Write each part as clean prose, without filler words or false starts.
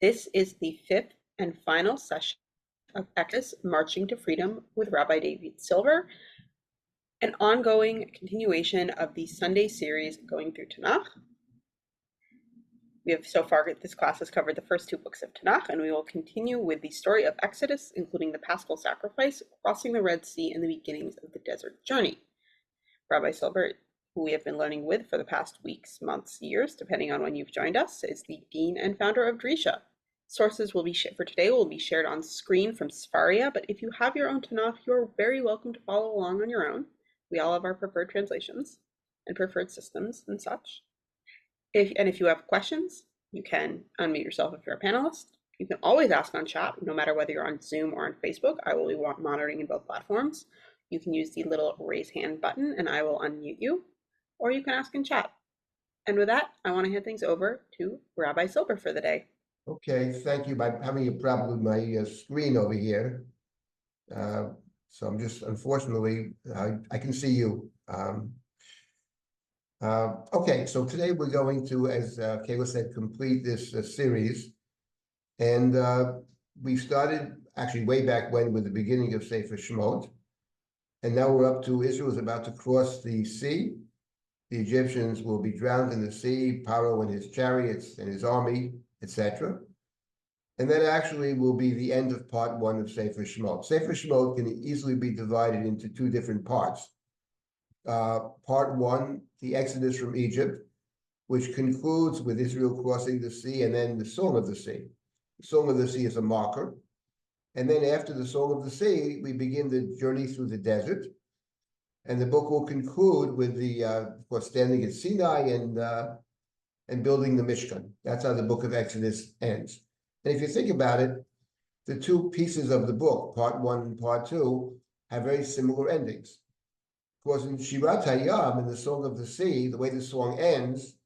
This is the fifth and final session of Exodus Marching to Freedom with Rabbi David Silber, an ongoing continuation of the Sunday series going through Tanakh. We have so far, this class has covered the first two books of Tanakh, and we will continue with the story of Exodus, including the Paschal sacrifice, crossing the Red Sea, and the beginnings of the desert journey. Rabbi Silber, who we have been learning with for the past weeks, months, years, depending on when you've joined us, is the dean and founder of Drisha. Sources for today will be shared on screen from Sefaria, but if you have your own Tanakh, you're very welcome to follow along on your own. We all have our preferred translations and preferred systems and such. If you have questions, you can unmute yourself if you're a panelist. You can always ask on chat, no matter whether you're on Zoom or on Facebook. I will be monitoring in both platforms. You can use the little raise hand button and I will unmute you, or you can ask in chat. And with that, I want to hand things over to Rabbi Silber for the day. Okay, thank you. I'm having a problem with my screen over here. So I'm just, unfortunately, I can see you. Okay, so today we're going to, as Kayla said, complete this series. And we started actually way back when with the beginning of Sefer Shemot. And now we're up to Israel is about to cross the sea. The Egyptians will be drowned in the sea, Pharaoh and his chariots and his army, etc. And that actually will be the end of part one of Sefer Shemot. Sefer Shemot can easily be divided into two different parts. Part one, the Exodus from Egypt, which concludes with Israel crossing the sea, and then the Song of the Sea. The Song of the Sea is a marker. And then after the Song of the Sea, we begin the journey through the desert. And the book will conclude with the, of course, standing at Sinai and building the Mishkan. That's how the book of Exodus ends. And if you think about it, the two pieces of the book, part one and part two, have very similar endings. Of course, in Shirat Hayam, in the Song of the Sea, the way the song ends,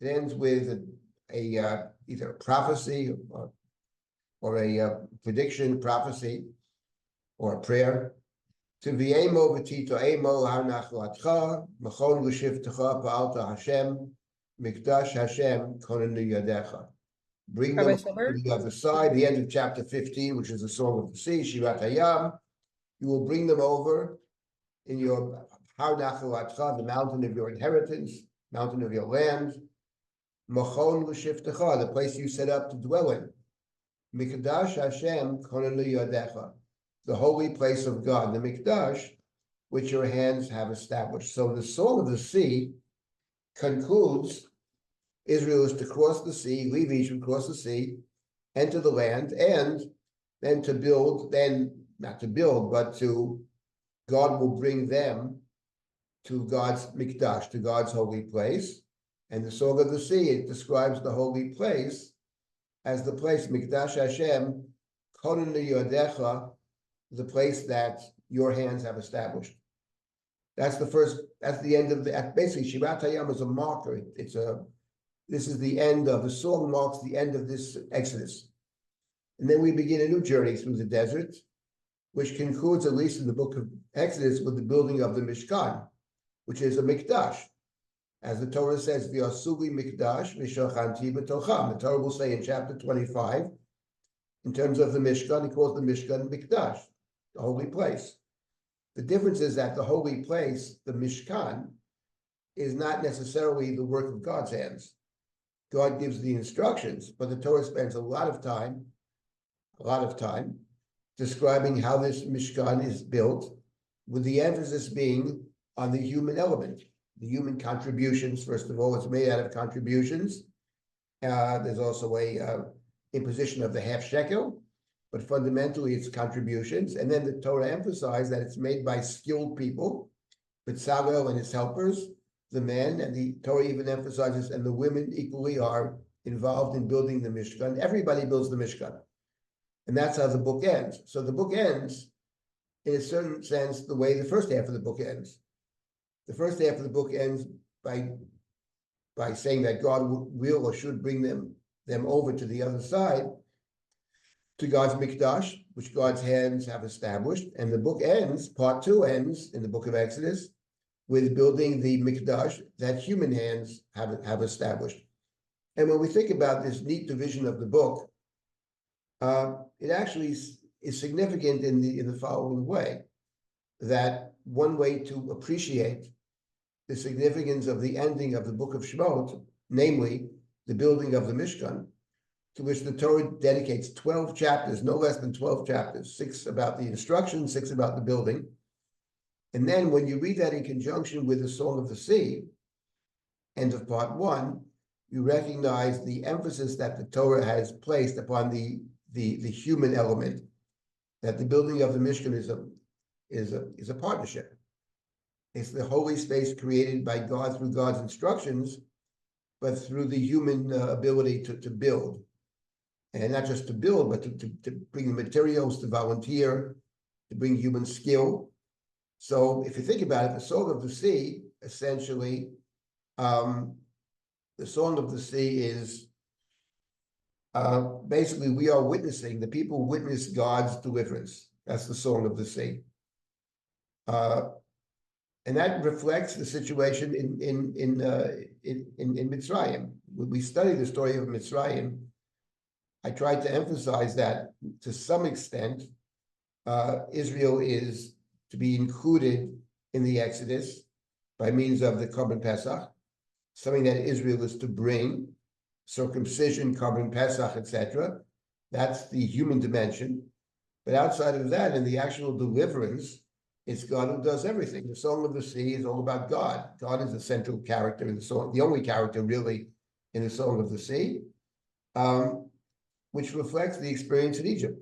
it ends with either a prophecy or a prediction, prophecy, or a prayer. To v'emo v'tito emo ha'nachlatcha, machon l'shivtecha pa'alta Hashem, mikdash Hashem konenu yadecha. Bring them to the other side, the end of chapter 15, which is the Song of the Sea, Shirat Hayam. You will bring them over in your Har Nachalatcha, the mountain of your inheritance, mountain of your land, Machon l'shivtecha, the place you set up to dwell in. Mikdash Hashem konenu yadecha, the holy place of God, the Mikdash, which your hands have established. So the Song of the Sea concludes, Israel is to cross the sea, leave Egypt, cross the sea, enter the land, and then to build, not to build, but God will bring them to God's Mikdash, to God's holy place. And the Song of the Sea, it describes the holy place as the place, Mikdash Hashem, konenu yadecha, the place that your hands have established. That's the end of basically, Shirat Hayam is a marker. This is the end of, the song marks the end of this Exodus. And then we begin a new journey through the desert, which concludes, at least in the book of Exodus, with the building of the Mishkan, which is a Mikdash. As the Torah says, V'yasuli Mikdash, V'shachanti b'tocham. The Torah will say in chapter 25, in terms of the Mishkan, he calls the Mishkan Mikdash, the holy place. The difference is that the holy place, the Mishkan, is not necessarily the work of God's hands. God gives the instructions, but the Torah spends a lot of time describing how this Mishkan is built, with the emphasis being on the human element, the human contributions. First of all, it's made out of contributions. There's also a imposition of the half shekel, but fundamentally it's contributions. And then the Torah emphasized that it's made by skilled people, Bezalel and his helpers, the men, and the Torah even emphasizes, and the women equally are involved in building the Mishkan. Everybody builds the Mishkan. And that's how the book ends. So the book ends, in a certain sense, the way the first half of the book ends. The first half of the book ends by saying that God will or should bring them over to the other side, to God's Mikdash, which God's hands have established. And the book ends, part two ends in the book of Exodus, with building the Mikdash that human hands have established. And when we think about this neat division of the book, It actually is significant in the following way, that one way to appreciate the significance of the ending of the book of Shemot, namely the building of the Mishkan, to which the Torah dedicates 12 chapters, no less than 12 chapters, 6 about the instruction, 6 about the building. And then when you read that in conjunction with the Song of the Sea, end of part 1, you recognize the emphasis that the Torah has placed upon the human element, that the building of the Mishkan is a partnership. It's the holy space created by God through God's instructions, but through the human ability to build. And not just to build, but to bring the materials, to volunteer, to bring human skill. So if you think about it, the Song of the Sea, essentially, the Song of the Sea is basically we are witnessing, the people witness God's deliverance. That's the Song of the Sea. And that reflects the situation in Mitzrayim. When we study the story of Mitzrayim, I tried to emphasize that to some extent, Israel is to be included in the Exodus by means of the Korban Pesach, something that Israel is to bring, circumcision, Korban Pesach, etc. That's the human dimension. But outside of that, in the actual deliverance, it's God who does everything. The Song of the Sea is all about God. God is the central character in the song, the only character really in the Song of the Sea, which reflects the experience in Egypt.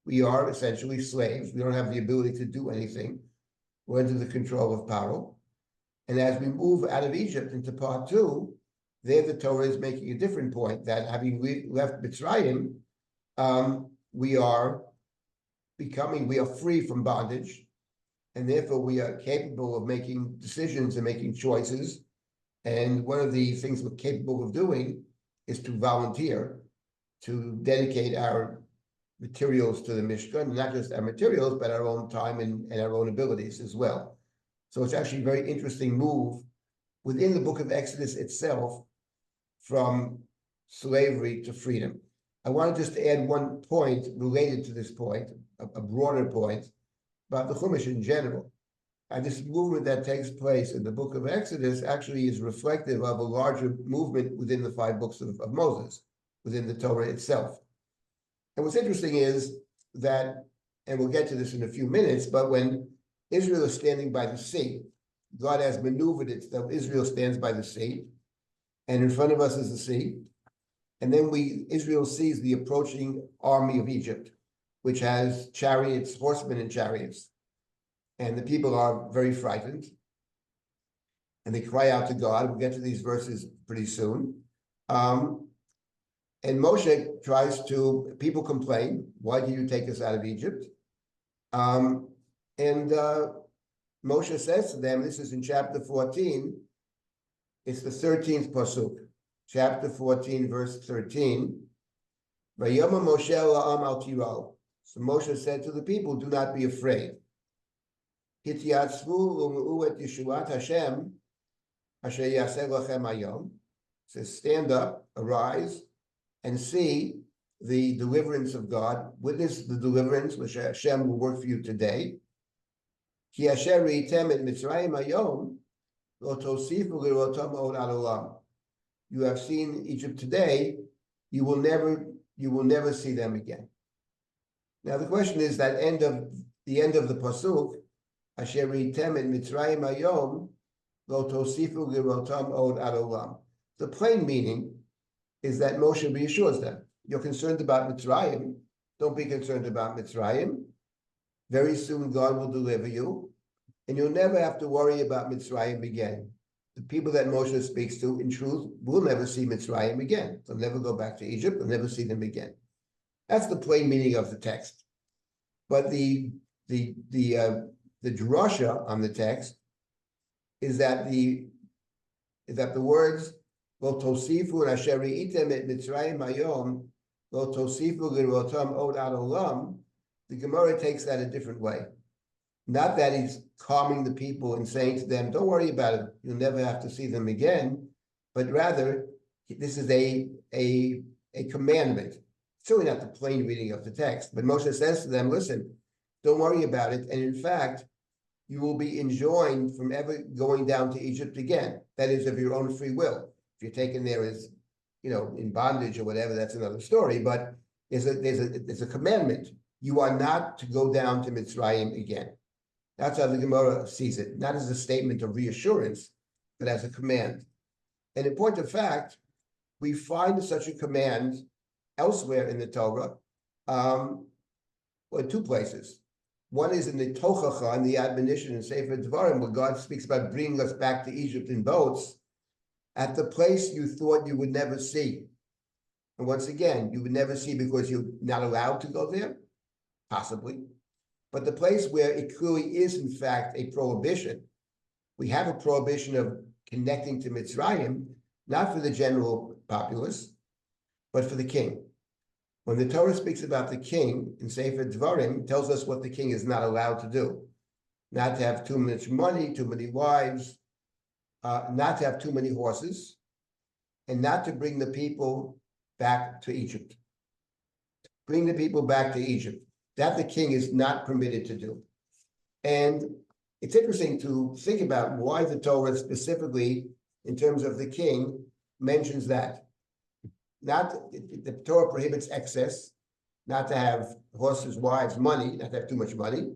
We are essentially slaves. We don't have the ability to do anything. We're under the control of Paro. And as we move out of Egypt into part 2, there the Torah is making a different point, that having left Mitzrayim, we are free from bondage, and therefore we are capable of making decisions and making choices. And one of the things we're capable of doing is to volunteer, to dedicate our materials to the Mishkan, not just our materials, but our own time and our own abilities as well. So it's actually a very interesting move within the book of Exodus itself from slavery to freedom. I wanted just to add one point related to this point, a broader point about the Chumash in general. And this movement that takes place in the book of Exodus actually is reflective of a larger movement within the 5 books of Moses, within the Torah itself. And what's interesting is that, and we'll get to this in a few minutes, but when Israel is standing by the sea, God has maneuvered it so Israel stands by the sea, and in front of us is the sea. And then Israel sees the approaching army of Egypt, which has chariots, horsemen and chariots. And the people are very frightened. And they cry out to God. We'll get to these verses pretty soon. And Moshe people complain, why did you take us out of Egypt? And Moshe says to them, this is in chapter 14, it's the 13th pasuk, chapter 14, verse 13. Vayoma Moshe la'am al tiro. So Moshe said to the people, do not be afraid. Hityatzvu u'mu'u et yeshuat Hashem asher yaseh lachem hayom. Says, stand up, arise, and see the deliverance of God. Witness the deliverance which Hashem will work for you today. Ki asher ritem et Mitzrayim hayom lo tosifu lirotam od adolam. You have seen Egypt today. You will never see them again. Now the question is that the end of the pasuk, asher ritem et Mitzrayim hayom lo tosifu lirotam od adolam. The plain meaning is that Moshe reassures them, you're concerned about Mitzrayim, don't be concerned about Mitzrayim. Very soon God will deliver you, and you'll never have to worry about Mitzrayim again. The people that Moshe speaks to, in truth, will never see Mitzrayim again. They'll never go back to Egypt, they'll never see them again. That's the plain meaning of the text. But the drasha on the text is that the words Lo tosifu asher item et Mitzrayim hayom, lo tosifu lirotam od adolam. The Gemara takes that a different way. Not that he's calming the people and saying to them, don't worry about it, you'll never have to see them again, but rather this is a commandment. certainly not the plain reading of the text, but Moshe says to them, listen, don't worry about it. And in fact, you will be enjoined from ever going down to Egypt again. That is of your own free will. If you're taken there as, in bondage or whatever, that's another story. But there's a commandment. You are not to go down to Mitzrayim again. That's how the Gemara sees it, not as a statement of reassurance, but as a command. And in point of fact, we find such a command elsewhere in the Torah, in two places. One is in the Tochacha, in the admonition in Sefer Devarim, where God speaks about bringing us back to Egypt in boats, at the place you thought you would never see. And once again, you would never see because you're not allowed to go there, possibly. But the place where it clearly is, in fact, a prohibition. We have a prohibition of connecting to Mitzrayim, not for the general populace, but for the king. When the Torah speaks about the king in Sefer Devarim, it tells us what the king is not allowed to do. Not to have too much money, too many wives, not to have too many horses, and not to bring the people back to Egypt. Bring the people back to Egypt. That the king is not permitted to do. And it's interesting to think about why the Torah specifically, in terms of the king, mentions that. The Torah prohibits excess, not to have horses, wives, money, not to have too much money.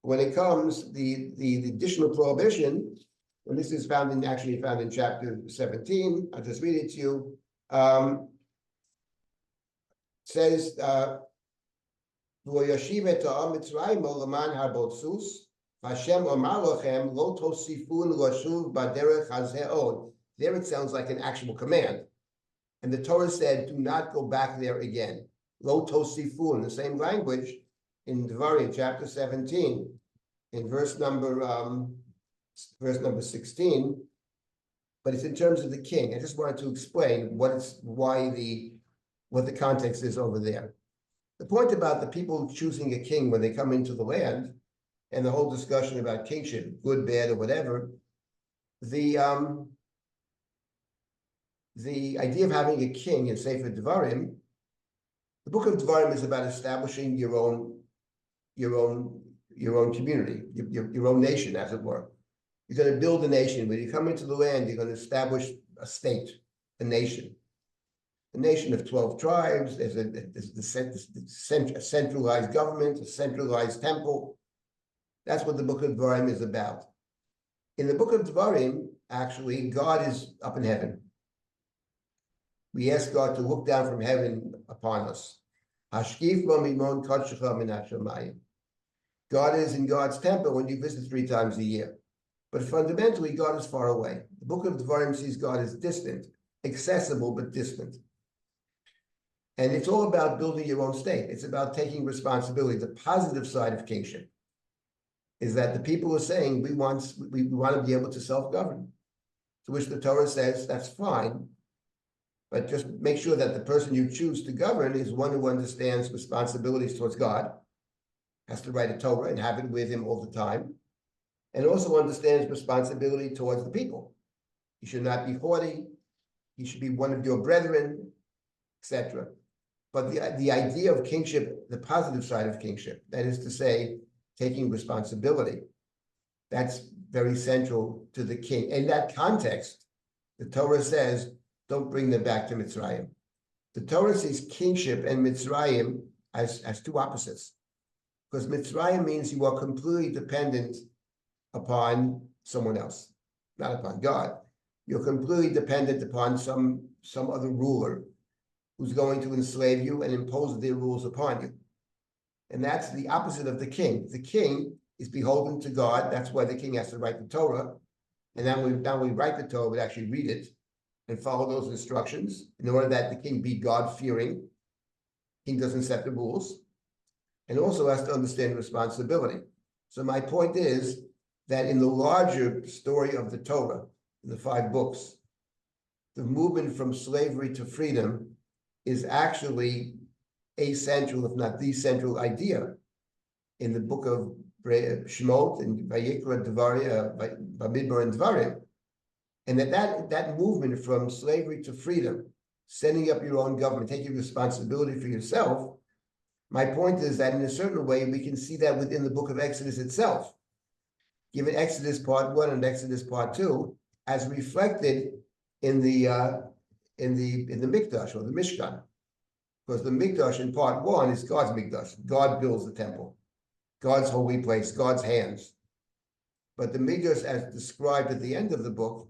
When it comes, the additional prohibition, and this is found in chapter 17, I'll just read it to you, says, there it sounds like an actual command. And the Torah said, do not go back there again. Lo tosifun, the same language in Devarim, chapter 17, in verse number 16, but it's in terms of the king. I just wanted to explain what the context is over there. The point about the people choosing a king when they come into the land, and the whole discussion about kingship, good, bad, or whatever, the idea of having a king in Sefer Devarim, the book of Devarim is about establishing your own community, your own nation, as it were. You're going to build a nation. When you come into the land, you're going to establish a state, a nation of 12 tribes. There's a centralized government, a centralized temple. That's what the book of Devarim is about. In the book of Devarim, actually, God is up in heaven. We ask God to look down from heaven upon us. God is in God's temple when you visit 3 times a year. But fundamentally, God is far away. The book of Devarim sees God as distant, accessible, but distant. And it's all about building your own state. It's about taking responsibility. The positive side of kingship is that the people are saying, we want to be able to self-govern. To which the Torah says, that's fine, but just make sure that the person you choose to govern is one who understands responsibilities towards God, has to write a Torah and have it with him all the time, and also understands responsibility towards the people. He should not be haughty. He should be one of your brethren, etc. But the idea of kingship, the positive side of kingship, that is to say, taking responsibility, that's very central to the king. In that context, the Torah says, don't bring them back to Mitzrayim. The Torah sees kingship and Mitzrayim as two opposites. Because Mitzrayim means you are completely dependent upon someone else, not upon God. You're completely dependent upon some other ruler who's going to enslave you and impose their rules upon you. And that's the opposite of the king. The king is beholden to God. That's why the king has to write the Torah. And then we write the Torah, we actually read it and follow those instructions in order that the king be God-fearing. King doesn't set the rules. And also has to understand responsibility. So my point is that in the larger story of the Torah, the 5 books, the movement from slavery to freedom is actually a central, if not the central idea in the book of Shemot and Vayikra, Bamidbar and Devarim. And that movement from slavery to freedom, setting up your own government, taking responsibility for yourself. My point is that in a certain way, we can see that within the book of Exodus itself. Given Exodus part 1 and Exodus part 2, as reflected in the Mikdash or the Mishkan. Because the Mikdash in part 1 is God's Mikdash. God builds the temple. God's holy place, God's hands. But the Mikdash, as described at the end of the book,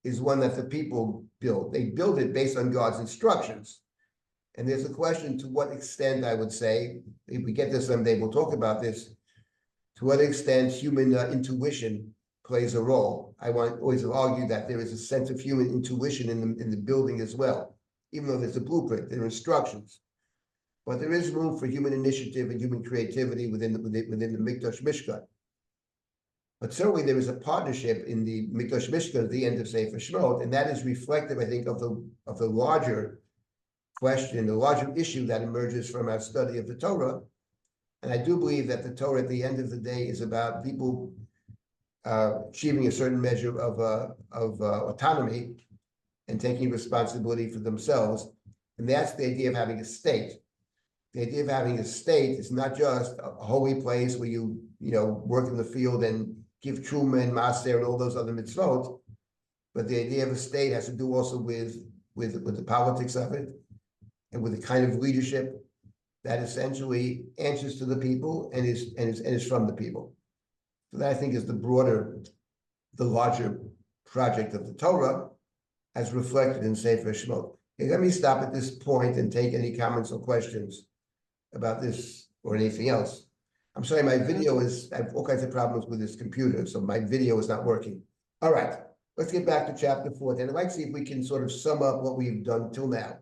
is one that the people build. They build it based on God's instructions. And there's a question to what extent, I would say, if we get this someday, we'll talk about this, to what extent human intuition plays a role. I always argue that there is a sense of human intuition in the building as well, even though there's a blueprint, there are instructions. But there is room for human initiative and human creativity within the Mikdash Mishkan. But certainly there is a partnership in the Mikdash Mishkan at the end of Sefer Shemot, and that is reflective, I think, of the larger question, the larger issue that emerges from our study of the Torah. And I do believe that the Torah at the end of the day is about people achieving a certain measure of autonomy and taking responsibility for themselves. And that's the idea of having a state. The idea of having a state is not just a holy place where you work in the field and give truma and maser and all those other mitzvot, but the idea of a state has to do also with the politics of it and with the kind of leadership that essentially answers to the people and is from the people. So that I think is the larger project of the Torah as reflected in Sefer Shemot. Okay, let me stop at this point and take any comments or questions about this or anything else. I'm sorry, I have all kinds of problems with this computer, so my video is not working. All right, let's get back to chapter 14. I'd like to see if we can sort of sum up what we've done till now.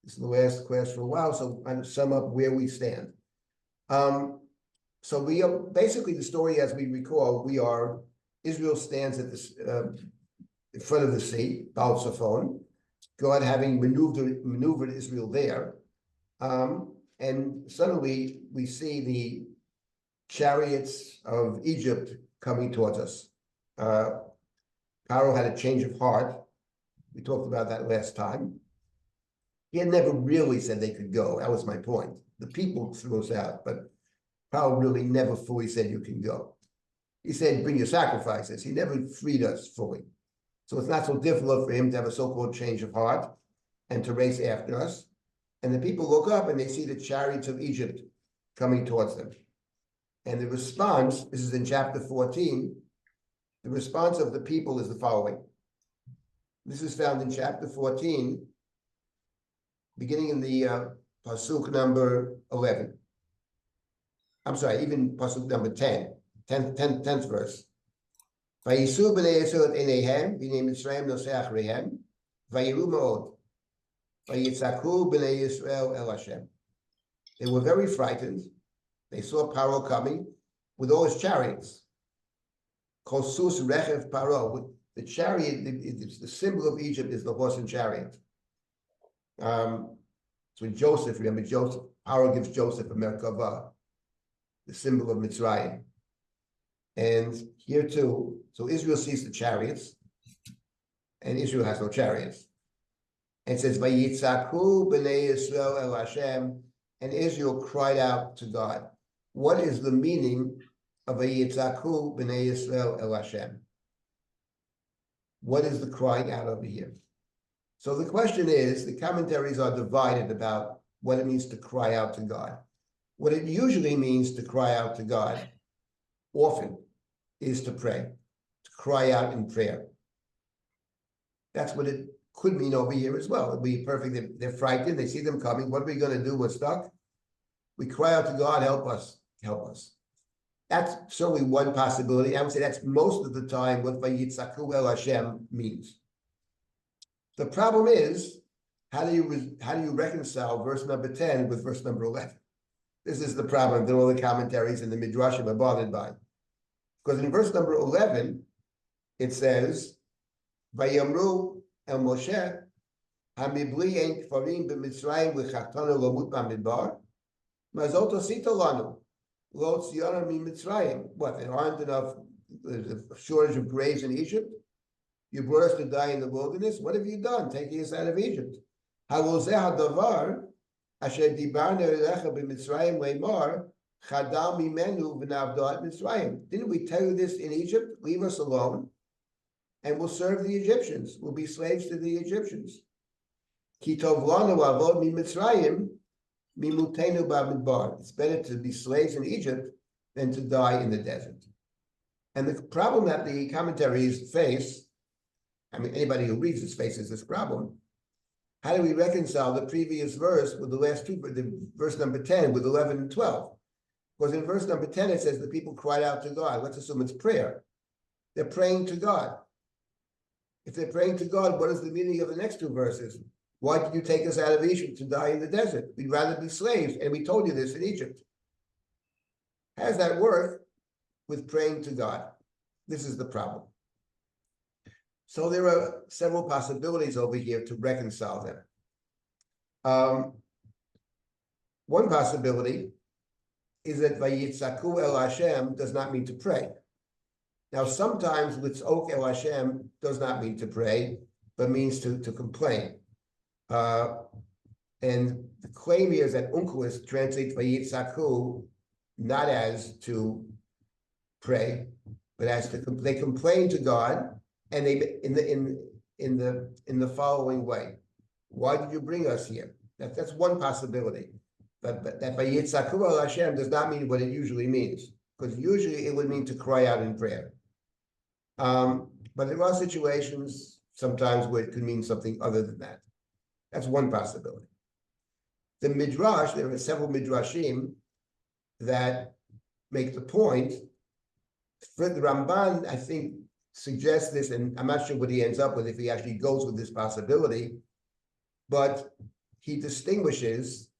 This is the last class for a while, so I'm going to sum up where we stand. So we are basically the story, as we recall, Israel stands at this in front of the sea, Baal Tzafon, God having maneuvered Israel there, and suddenly we see the chariots of Egypt coming towards us. Pharaoh had a change of heart. We talked about that last time. He had never really said they could go. That was my point. The people threw us out, but Pharaoh really never fully said you can go. He said, bring your sacrifices. He never freed us fully. So it's not so difficult for him to have a so-called change of heart and to race after us. And the people look up and they see the chariots of Egypt coming towards them. And the response, this is in chapter 14, the response of the people is the following. This is found in chapter 14, beginning in the pasuk number 11. I'm sorry, even pasuk number 10th verse. Vayisu b'nei Yisrael et eineihem, v'nei Mitzrayim nosei achreihem, vayiru ma'od, vayitzaku b'nei Yisrael el Hashem. They were very frightened. They saw Paro coming with all his chariots. Kosus rechev Paro. The chariot, the symbol of Egypt is the horse and chariot. So Joseph, remember Joseph, Paro gives Joseph a Merkava, the symbol of Mitzrayim. And here too, so Israel sees the chariots, and Israel has no chariots. And it says, Vayitzaku b'nei Yisrael el Hashem, and Israel cried out to God. What is the meaning of Vayitzaku b'nei Yisrael el Hashem? What is the crying out over here? So the question is, the commentaries are divided about what it means to cry out to God. What it usually means to cry out to God, often, is to pray, to cry out in prayer. That's what it could mean over here as well. It'd be perfect. They're frightened. They see them coming. What are we going to do? We're stuck. We cry out to God, help us, help us. That's certainly one possibility. I would say that's most of the time what Vayitzaku el Hashem means. The problem is, how do you reconcile verse number 10 with verse number 11? This is the problem that all the commentaries and the Midrashim are bothered by. Because in verse number 11, it says, Vayamru el Moshe, Hamibli ein kfarim b'Mitzrayim v'chachtanu lomut b'midbar, mazot osita lanu, lo tziyana miMitzrayim. What, there aren't enough, there's a shortage of graves in Egypt? You brought us to die in the wilderness? What have you done, taking us out of Egypt? Halozeh hadavar asher dibarnu elecha b'Mitzrayim leimor chadal mimenu v'navdo at Mitzrayim. Didn't we tell you this in Egypt? Leave us alone, and we'll serve the Egyptians. We'll be slaves to the Egyptians. Ki tov lanu avod miMitzrayim mimutenu b'midbar. It's better to be slaves in Egypt than to die in the desert. And the problem that the commentaries face, I mean, anybody who reads this faces this problem. How do we reconcile the previous verse with the last two, the verse number 10 with 11 and 12? Because in verse number 10, it says the people cried out to God. Let's assume it's prayer. They're praying to God. If they're praying to God, what is the meaning of the next two verses? Why did you take us out of Egypt to die in the desert? We'd rather be slaves, and we told you this in Egypt. How does that work with praying to God? This is the problem. So there are several possibilities over here to reconcile them. One possibility is that Vayitzaku El Hashem does not mean to pray. Now, sometimes Litzok El Hashem does not mean to pray, but means to complain. And the claim here is that Onkelos translates Vayitzaku not as to pray, but as to they complain to God, and they in the following way. Why did you bring us here? That's one possibility. But that Vayitzaku El Hashem does not mean what it usually means, because usually it would mean to cry out in prayer. But there are situations sometimes where it could mean something other than that. That's one possibility. The Midrash, there are several Midrashim that make the point. The Ramban, I think, suggests this, and I'm not sure what he ends up with if he actually goes with this possibility, but he distinguishes.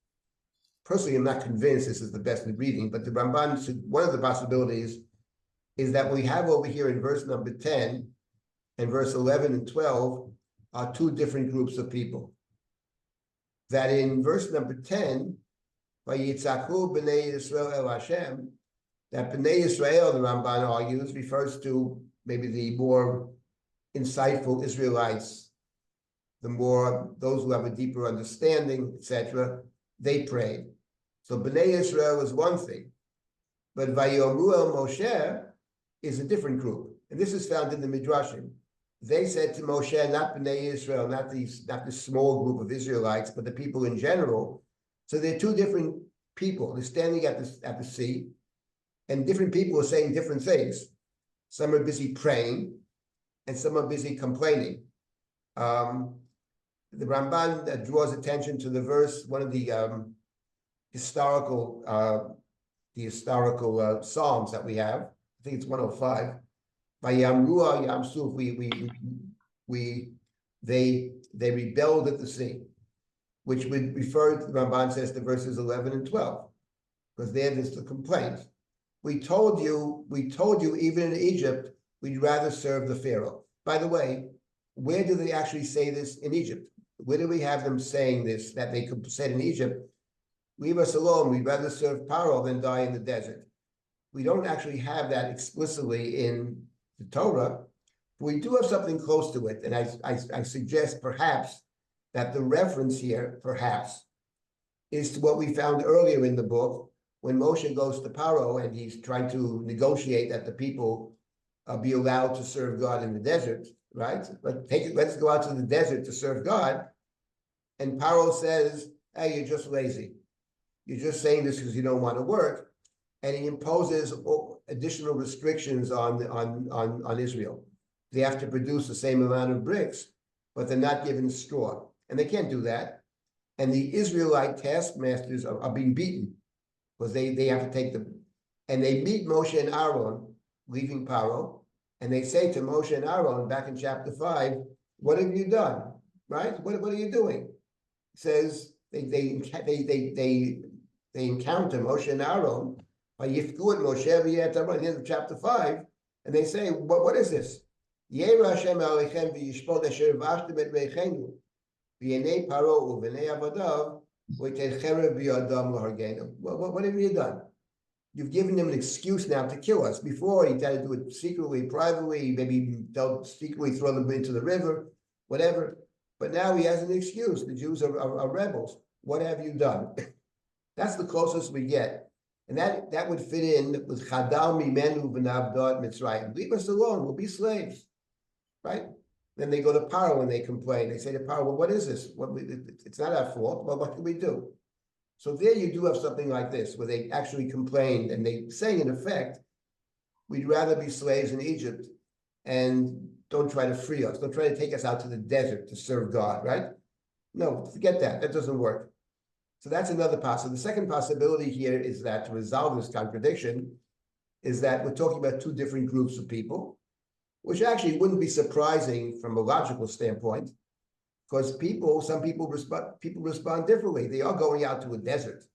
Personally, I'm not convinced this is the best reading, but the Ramban, one of the possibilities is that we have over here in verse number 10 and verse 11 and 12 are two different groups of people. That in verse number 10, Vayitzaku b'nei Yisrael el Hashem, that b'nei Yisrael, the Ramban argues, refers to maybe the more insightful Israelites, those who have a deeper understanding, etc. They prayed. So b'nei Yisrael is one thing, but Vayomru el Moshe is a different group, and this is found in the Midrashim. They said to Moshe, not b'nei Yisrael, not this small group of Israelites, but the people in general. So they're two different people. They're standing at the sea, and different people are saying different things. Some are busy praying, and some are busy complaining. The Ramban draws attention to the verse, one of the historical psalms that we have. I think it's 105. Vayamrua Yamsuf, they rebelled at the sea, which would refer to, the Ramban says, to verses 11 and 12, because there there's the complaint. We told you even in Egypt, we'd rather serve the Pharaoh. By the way, where do they actually say this in Egypt? Where do we have them saying this, that they said in Egypt, leave us alone, we'd rather serve Paro than die in the desert? We don't actually have that explicitly in the Torah, but we do have something close to it. And I suggest perhaps that the reference here, perhaps, is to what we found earlier in the book, when Moshe goes to Paro and he's trying to negotiate that the people be allowed to serve God in the desert, right? Let's go out to the desert to serve God. And Paro says, hey, you're just lazy. You're just saying this because you don't want to work. And he imposes additional restrictions on Israel. They have to produce the same amount of bricks, but they're not given straw. And they can't do that. And the Israelite taskmasters are being beaten because they have to take them. And they meet Moshe and Aaron, leaving Paro, and they say to Moshe and Aaron, back in chapter 5, what have you done? Right? What are you doing? It says they encounter Moshe and Aaron by Yifku and Moshe at the end of chapter 5, and they say, what is this? What have you done? You've given him an excuse now to kill us. Before, he tried to do it secretly, privately, maybe they'll secretly throw them into the river, whatever. But now he has an excuse. The Jews are rebels. What have you done? That's the closest we get. And that would fit in with Chadal Mimenu V'Navdot Mitzrayim. Leave us alone. We'll be slaves, right? Then they go to Paro and they complain. They say to Paro, well, what is this? It's not our fault. Well, what can we do? So there you do have something like this, where they actually complained and they say, in effect, we'd rather be slaves in Egypt and don't try to free us. Don't try to take us out to the desert to serve God, right? No, forget that. That doesn't work. So that's another possibility. The second possibility here is that to resolve this contradiction is that we're talking about two different groups of people, which actually wouldn't be surprising from a logical standpoint, because some people respond differently. They are going out to a desert.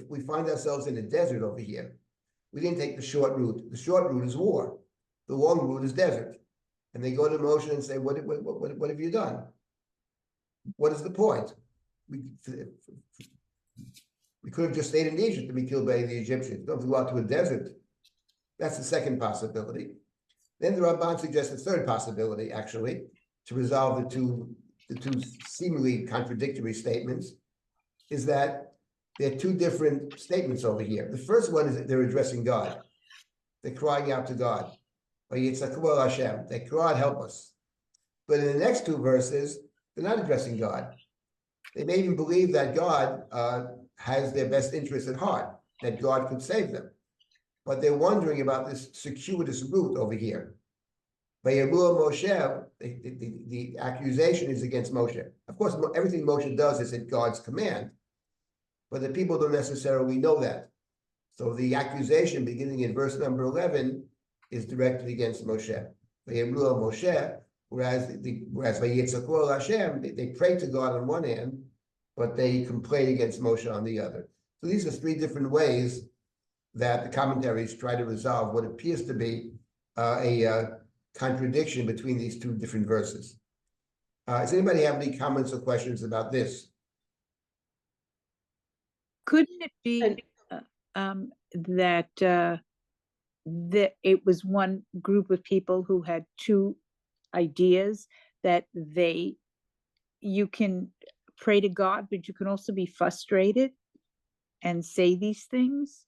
We find ourselves in a desert over here. We didn't take the short route. The short route is war. The long route is desert. And they go to Moshe and say, what have you done? What is the point? We could have just stayed in Egypt and be killed by the Egyptians. Don't go out to a desert. That's the second possibility. Then the Ramban suggests a third possibility, actually, to resolve the two seemingly contradictory statements, is that there are two different statements over here. The first one is that they're addressing God. They're crying out to God. Hashem. They cry, help us. But in the next two verses, they're not addressing God. They may even believe that God has their best interests at heart, that God could save them. But they're wondering about this circuitous route over here. Moshe, the accusation is against Moshe. Of course, everything Moshe does is at God's command, but the people don't necessarily know that. So the accusation beginning in verse number 11 is directed against Moshe. Moshe, whereas Vayitzakol Hashem, they pray to God on one hand, but they complain against Moshe on the other. So these are three different ways that the commentaries try to resolve what appears to be a contradiction between these two different verses. Does anybody have any comments or questions about this? Couldn't it be that it was one group of people who had two ideas, that you can pray to God, but you can also be frustrated and say these things?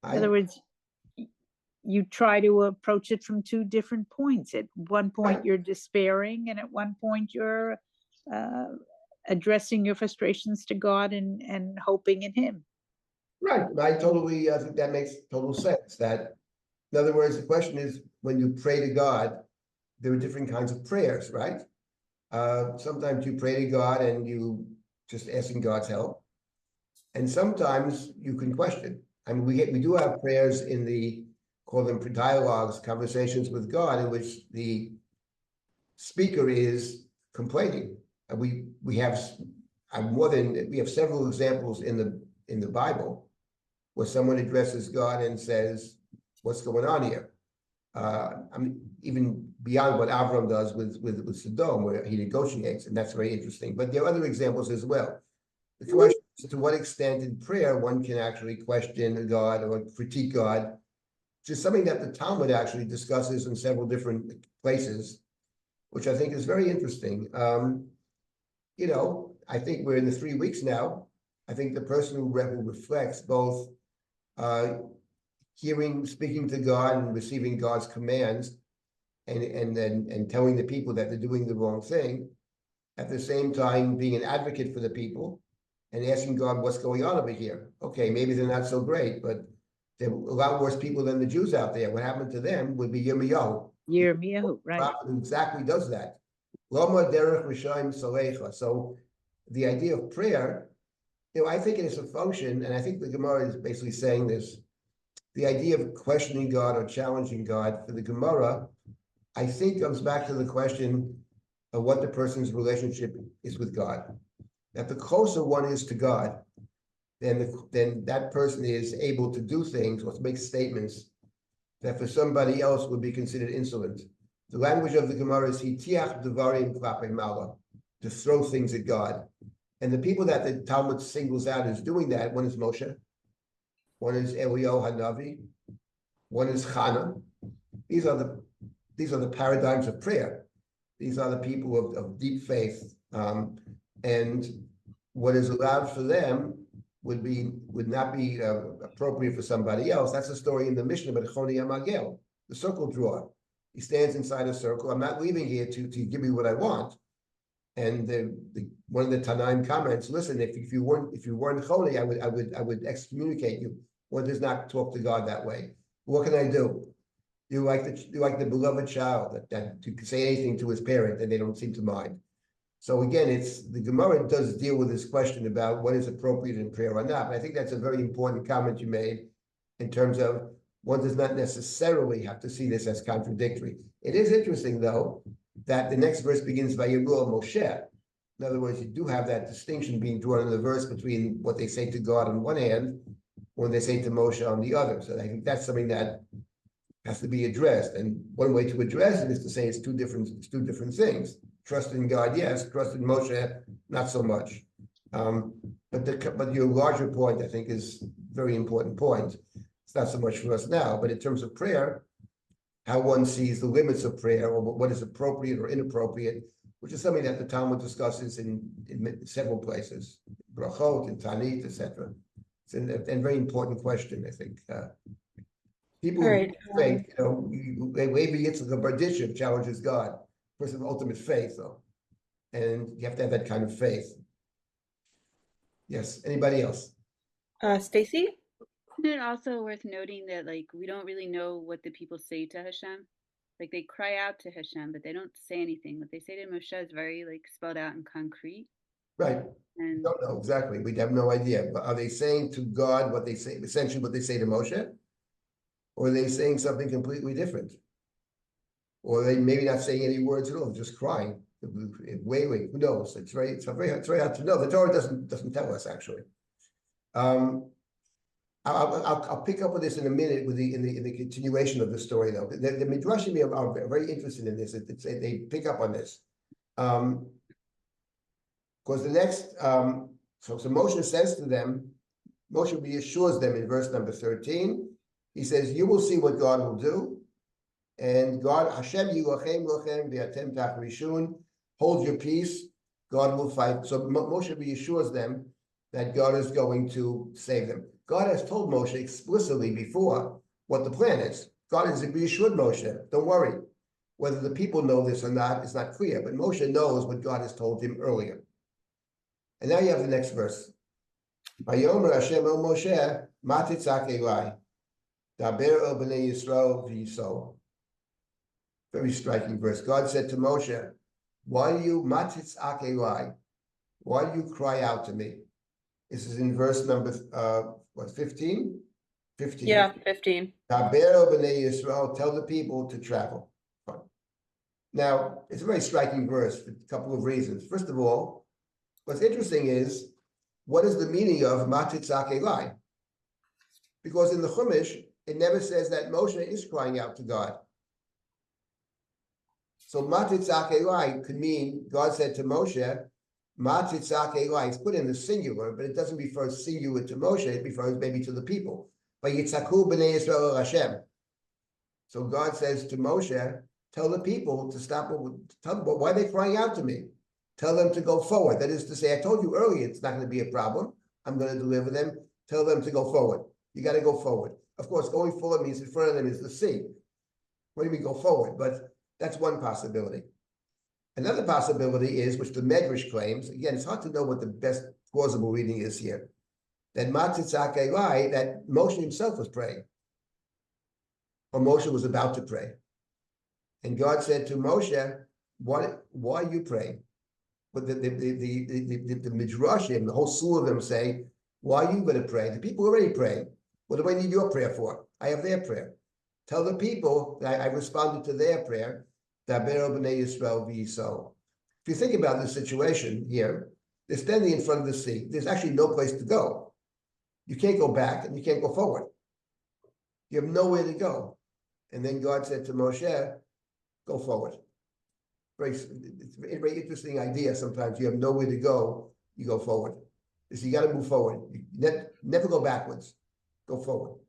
In other words, you try to approach it from two different points. At one point you're despairing, and at one point you're addressing your frustrations to God and hoping in Him. Right. I think that makes total sense. That, in other words, the question is, when you pray to God, there are different kinds of prayers, right? Sometimes you pray to God and you just asking God's help. And sometimes you can question. I mean, we do have prayers call them dialogues, conversations with God, in which the speaker is complaining. We have several examples in the Bible where someone addresses God and says, "What's going on here?" I mean, even beyond what Avram does with Sodom, where he negotiates, and that's very interesting. But there are other examples as well. The question is, to what extent in prayer one can actually question God or critique God, which is something that the Talmud actually discusses in several different places, which I think is very interesting. I think we're in the 3 weeks now. I think the person who reflects both speaking to God and receiving God's commands, and telling the people that they're doing the wrong thing, at the same time being an advocate for the people and asking God what's going on over here. Okay, maybe they're not so great, but there are a lot worse people than the Jews out there. What happened to them would be Yirmiyahu. Yirmiyahu, right? Who exactly does that. Loma derech rishayim salecha. So the idea of prayer, I think it is a function, and I think the Gemara is basically saying this. The idea of questioning God or challenging God for the Gemara, I think, comes back to the question of what the person's relationship is with God. That the closer one is to God, then that person is able to do things or to make statements that for somebody else would be considered insolent. The language of the Gemara is hitiach devarim klape mala, to throw things at God. And the people that the Talmud singles out as doing that, one is Moshe, one is Eliyahu Hanavi, one is Chana. These are the paradigms of prayer. These are the people of deep faith. And what is allowed for them would not be appropriate for somebody else. That's a story in the Mishnah, but Choni Amagel, the circle drawer. He stands inside a circle. I'm not leaving here to give me what I want. And one of the Tanaim comments, listen, if you weren't Choni, I would excommunicate you. One does not talk to God that way. What can I do? You like the beloved child that you can say anything to his parent and they don't seem to mind. So again, the Gemara does deal with this question about what is appropriate in prayer or not. But I think that's a very important comment you made in terms of one does not necessarily have to see this as contradictory. It is interesting, though, that the next verse begins by Yirul Moshe. In other words, you do have that distinction being drawn in the verse between what they say to God on one hand, when they say to Moshe on the other. So I think that's something that has to be addressed. And one way to address it is to say it's two different things. Trust in God, yes. Trust in Moshe, not so much. But your larger point, I think, is a very important point. It's not so much for us now, but in terms of prayer, how one sees the limits of prayer or what is appropriate or inappropriate, which is something that the Talmud discusses in several places, brachot, in Tanit, etc. It's a very important question, I think. People who think, maybe it's the Bardishiv challenges God, person of ultimate faith, though. And you have to have that kind of faith. Yes, anybody else? Stacy? Isn't it also worth noting that, like, we don't really know what the people say to Hashem? Like, they cry out to Hashem, but they don't say anything. What they say to Moshe is very, like, spelled out and concrete. Right. And We don't know exactly. We have no idea. But are they saying to God what they say, essentially what they say to Moshe? Or are they saying something completely different? Or are they maybe not saying any words at all, just crying, wailing? Who knows? It's very hard to know. The Torah doesn't tell us, actually. I'll pick up with this in a minute in the continuation of the story, though. The Midrashim are very interested in this. They pick up on this. Because the next, so Moshe says to them, Moshe reassures them in verse number 13. He says, you will see what God will do. And God, Hashem yilachem lachem v'atem tachrishun, hold your peace, God will fight. So Moshe reassures them that God is going to save them. God has told Moshe explicitly before what the plan is. God has reassured Moshe, don't worry. Whether the people know this or not is not clear, but Moshe knows what God has told him earlier. And now you have the next verse. Vayomer Hashem el Moshe, ma titzak elai, daber el bnei Yisrael v'yisol. Very striking verse. God said to Moshe, why do you ma titzak elai? Why do you cry out to me? This is in verse number 15? 15. Yeah, 15. Daber el bnei Yisrael, tell the people to travel. Now, it's a very striking verse for a couple of reasons. First of all, what's interesting is, what is the meaning of ma titzak elai? Because in the Chumash, it never says that Moshe is crying out to God. So ma titzak elai could mean, God said to Moshe, ma titzak elai. It's put in the singular, but it doesn't refer singular to Moshe, it refers maybe to the people. But Yitzaku b'nei Yisrael el Hashem. So God says to Moshe, tell the people to stop, tell them, why are they crying out to me? Tell them to go forward. That is to say, I told you earlier it's not going to be a problem. I'm going to deliver them. Tell them to go forward. You got to go forward. Of course, going forward means in front of them is the sea. What do you mean go forward? But that's one possibility. Another possibility is, which the Medrash claims, again, it's hard to know what the best plausible reading is here, that ma titzak elai, that Moshe himself was praying, or Moshe was about to pray. And God said to Moshe, why are you praying? But the Midrashim, the whole slew of them say, why are you going to pray? The people are already praying. What do I need your prayer for? I have their prayer. Tell the people that I responded to their prayer, Daber el bnei Yisrael v'yisol. If you think about the situation here, they're standing in front of the sea. There's actually no place to go. You can't go back and you can't go forward. You have nowhere to go. And then God said to Moshe, go forward. It's a very interesting idea. Sometimes you have nowhere to go, you go forward. So you got to move forward. You never go backwards. Go forward.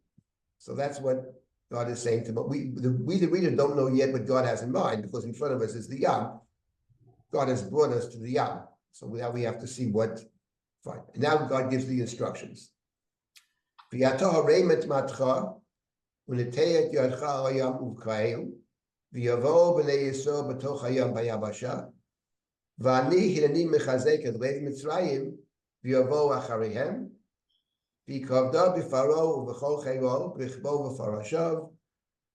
So that's what God is saying to us. We, the reader, don't know yet what God has in mind, because in front of us is the Yam. God has brought us to the Yam. So now we have to see what, fine. And now God gives the instructions. V'yato haremet matcha, u'neteet yadcha al hayam uvkaeu, v'yavo b'nei Yisrael b'toch hayam bayabasha, v'ani hineni mechazek et lev Mitzrayim, v'yavo achareihem, v'yikavda b'faro u'v'chol chayro, v'chbo v'farashav,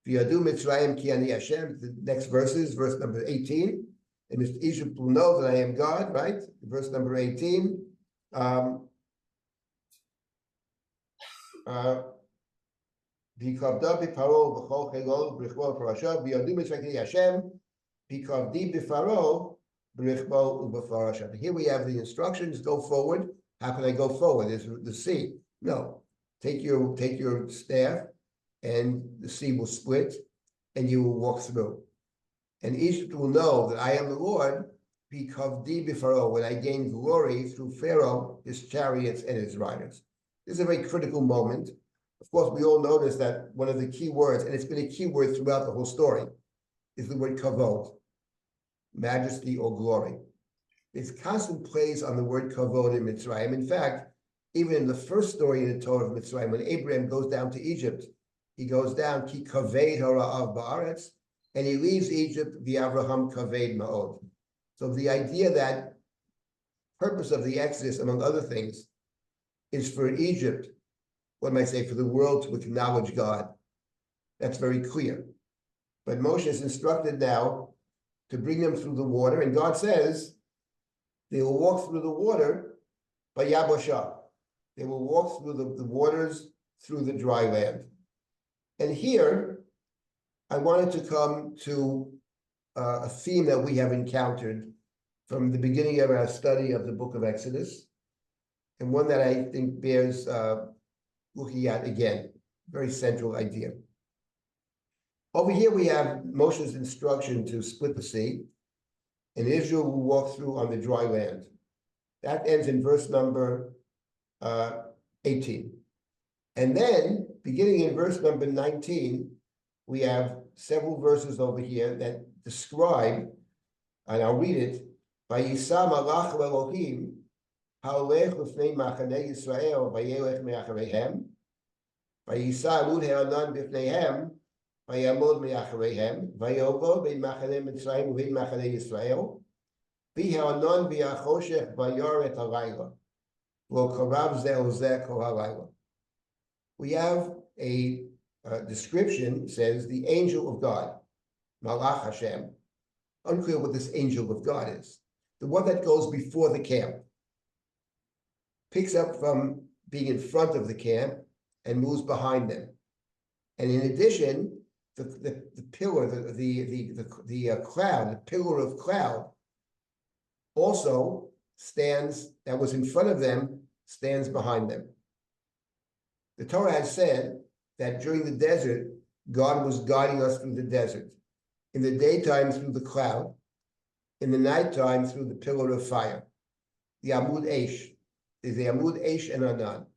v'yadu Mitzrayim ki ani Hashem. The next verses, verse number 18. And Egypt will know that I am God, right? Verse number 18. V'yikavda b'faro u'v'chol chayro, v'chbo v'farashav, v'yadu Mitzrayim ki ani Hashem, v'yikavdi b'faro, here we have the instructions. Go forward. How can I go forward? There's the sea. No, take your staff, and the sea will split, and you will walk through. And Egypt will know that I am the Lord, because when I gain glory through Pharaoh, his chariots, and his riders. This is a very critical moment. Of course, we all notice that one of the key words, and it's been a key word throughout the whole story, is the word kavod. Majesty or glory. It's constant plays on the word kavod in Mitzrayim. In fact, even in the first story in the Torah of Mitzrayim, when Abraham goes down to Egypt, he goes down ki kaved hara'av ba'aretz, and he leaves Egypt v'Avraham kaved ma'od. So the idea that purpose of the Exodus, among other things, is for Egypt, what might I say, for the world to acknowledge God. That's very clear. But Moshe is instructed now to bring them through the water, and God says they will walk through the water by Yabashah. They will walk through the waters through the dry land. And here, I wanted to come to a theme that we have encountered from the beginning of our study of the book of Exodus, and one that I think bears looking at again, very central idea. Over here we have Moshe's instruction to split the sea, and Israel will walk through on the dry land. That ends in verse number 18. And then, beginning in verse number 19, we have several verses over here that describe, and I'll read it, Vayisa malach Elohim, ha'olech l'fnei machanei Yisrael, vayelech me'achareihem, Vayisa amud ha'anan b'fneihem, ויעמוד מאחוריהם, ויעבור בין מחנה מצרים ובין מחנה ישראל, והענן והחושך וירא את הלילה, ולא קרב זה אל זה כל הלילה. We have a description, says the angel of God, Malach Hashem. Unclear what this angel of God is. The one that goes before the camp, picks up from being in front of the camp and moves behind them. And in addition, the pillar, the cloud, the pillar of cloud, also stands, that was in front of them, stands behind them. The Torah has said that during the desert, God was guiding us through the desert. In the daytime through the cloud, in the nighttime through the pillar of fire. The Amud Eish. There's the Amud Eish and Anan.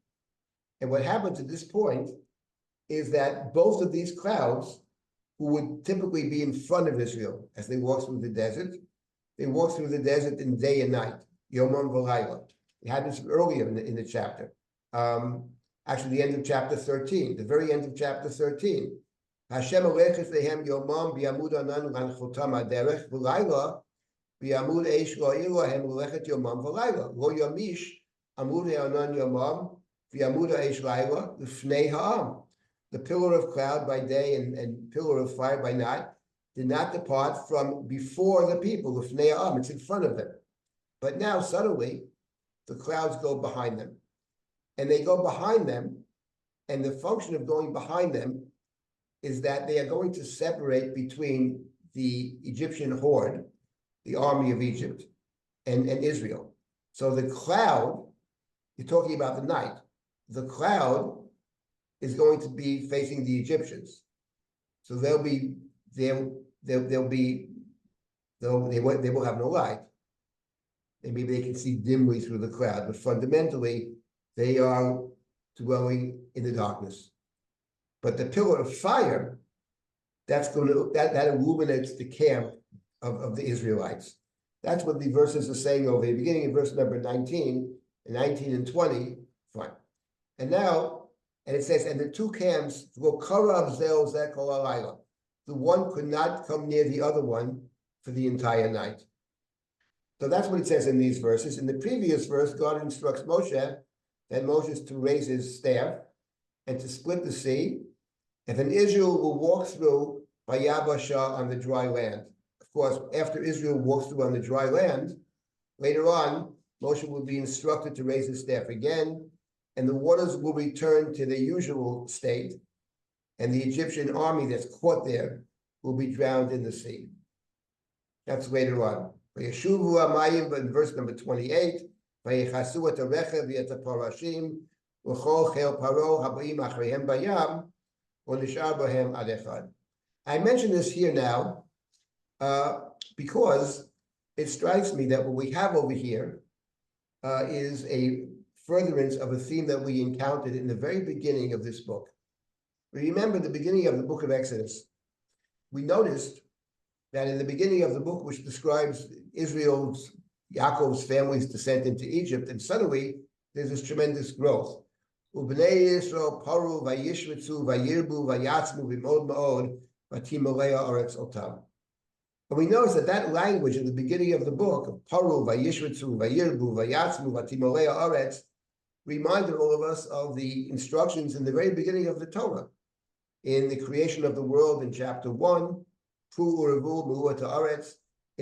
And what happens at this point is that both of these clouds, who would typically be in front of Israel as they walk through the desert, they walk through the desert in day and night, Yomam V'Layla. It happens earlier in the chapter. Actually, the end of chapter 13, the very end of chapter 13. Hashem alechet lehem yomam b'yamud anan u'lanchotam aderech v'layla b'yamud eish lo ilahem u'lechet yomam v'layla lo yamish amud ha'anan yomam b'yamud eish layla l'fnei ha'am. The pillar of cloud by day and pillar of fire by night did not depart from before the people, l'fnei ha'am. It's in front of them. But now suddenly the clouds go behind them. And they go behind them, and the function of going behind them is that they are going to separate between the Egyptian horde, the army of Egypt, and Israel. So the cloud, you're talking about the night, the cloud is going to be facing the Egyptians. So they will have no light. And maybe they can see dimly through the cloud, but fundamentally, they are dwelling in the darkness. But the pillar of fire, that illuminates the camp of the Israelites. That's what the verses are saying over here, beginning in verse number 19 and 20. Fine. And now, and it says, and the two camps, the one could not come near the other one for the entire night. So that's what it says in these verses. In the previous verse, God instructs Moshe that Moshe is to raise his staff and to split the sea, and then Israel will walk through Vayabasha on the dry land. Of course, after Israel walks through on the dry land, later on, Moshe will be instructed to raise his staff again, and the waters will return to their usual state, and the Egyptian army that's caught there will be drowned in the sea. That's later on. Vayeshuvu hamayim, in verse number 28, Vayechasu et harechev v'et haparashim v'chol chel paro habaim achreihem bayam v'nishar bahem ad echad. I mention this here now because it strikes me that what we have over here is a furtherance of a theme that we encountered in the very beginning of this book. Remember the beginning of the book of Exodus. We noticed that in the beginning of the book, which describes Israel's, Yaakov's family's descent into Egypt, and suddenly there's this tremendous growth. Ubnei Yisrael paru vayishmitzu vayirbu vayatzmu v'mod ma'od v'timalea aretz otam. And we notice that language in the beginning of the book, paru vayishmitzu vayirbu vayatzmu v'timalea aretz, reminded all of us of the instructions in the very beginning of the Torah. In the creation of the world in chapter 1, in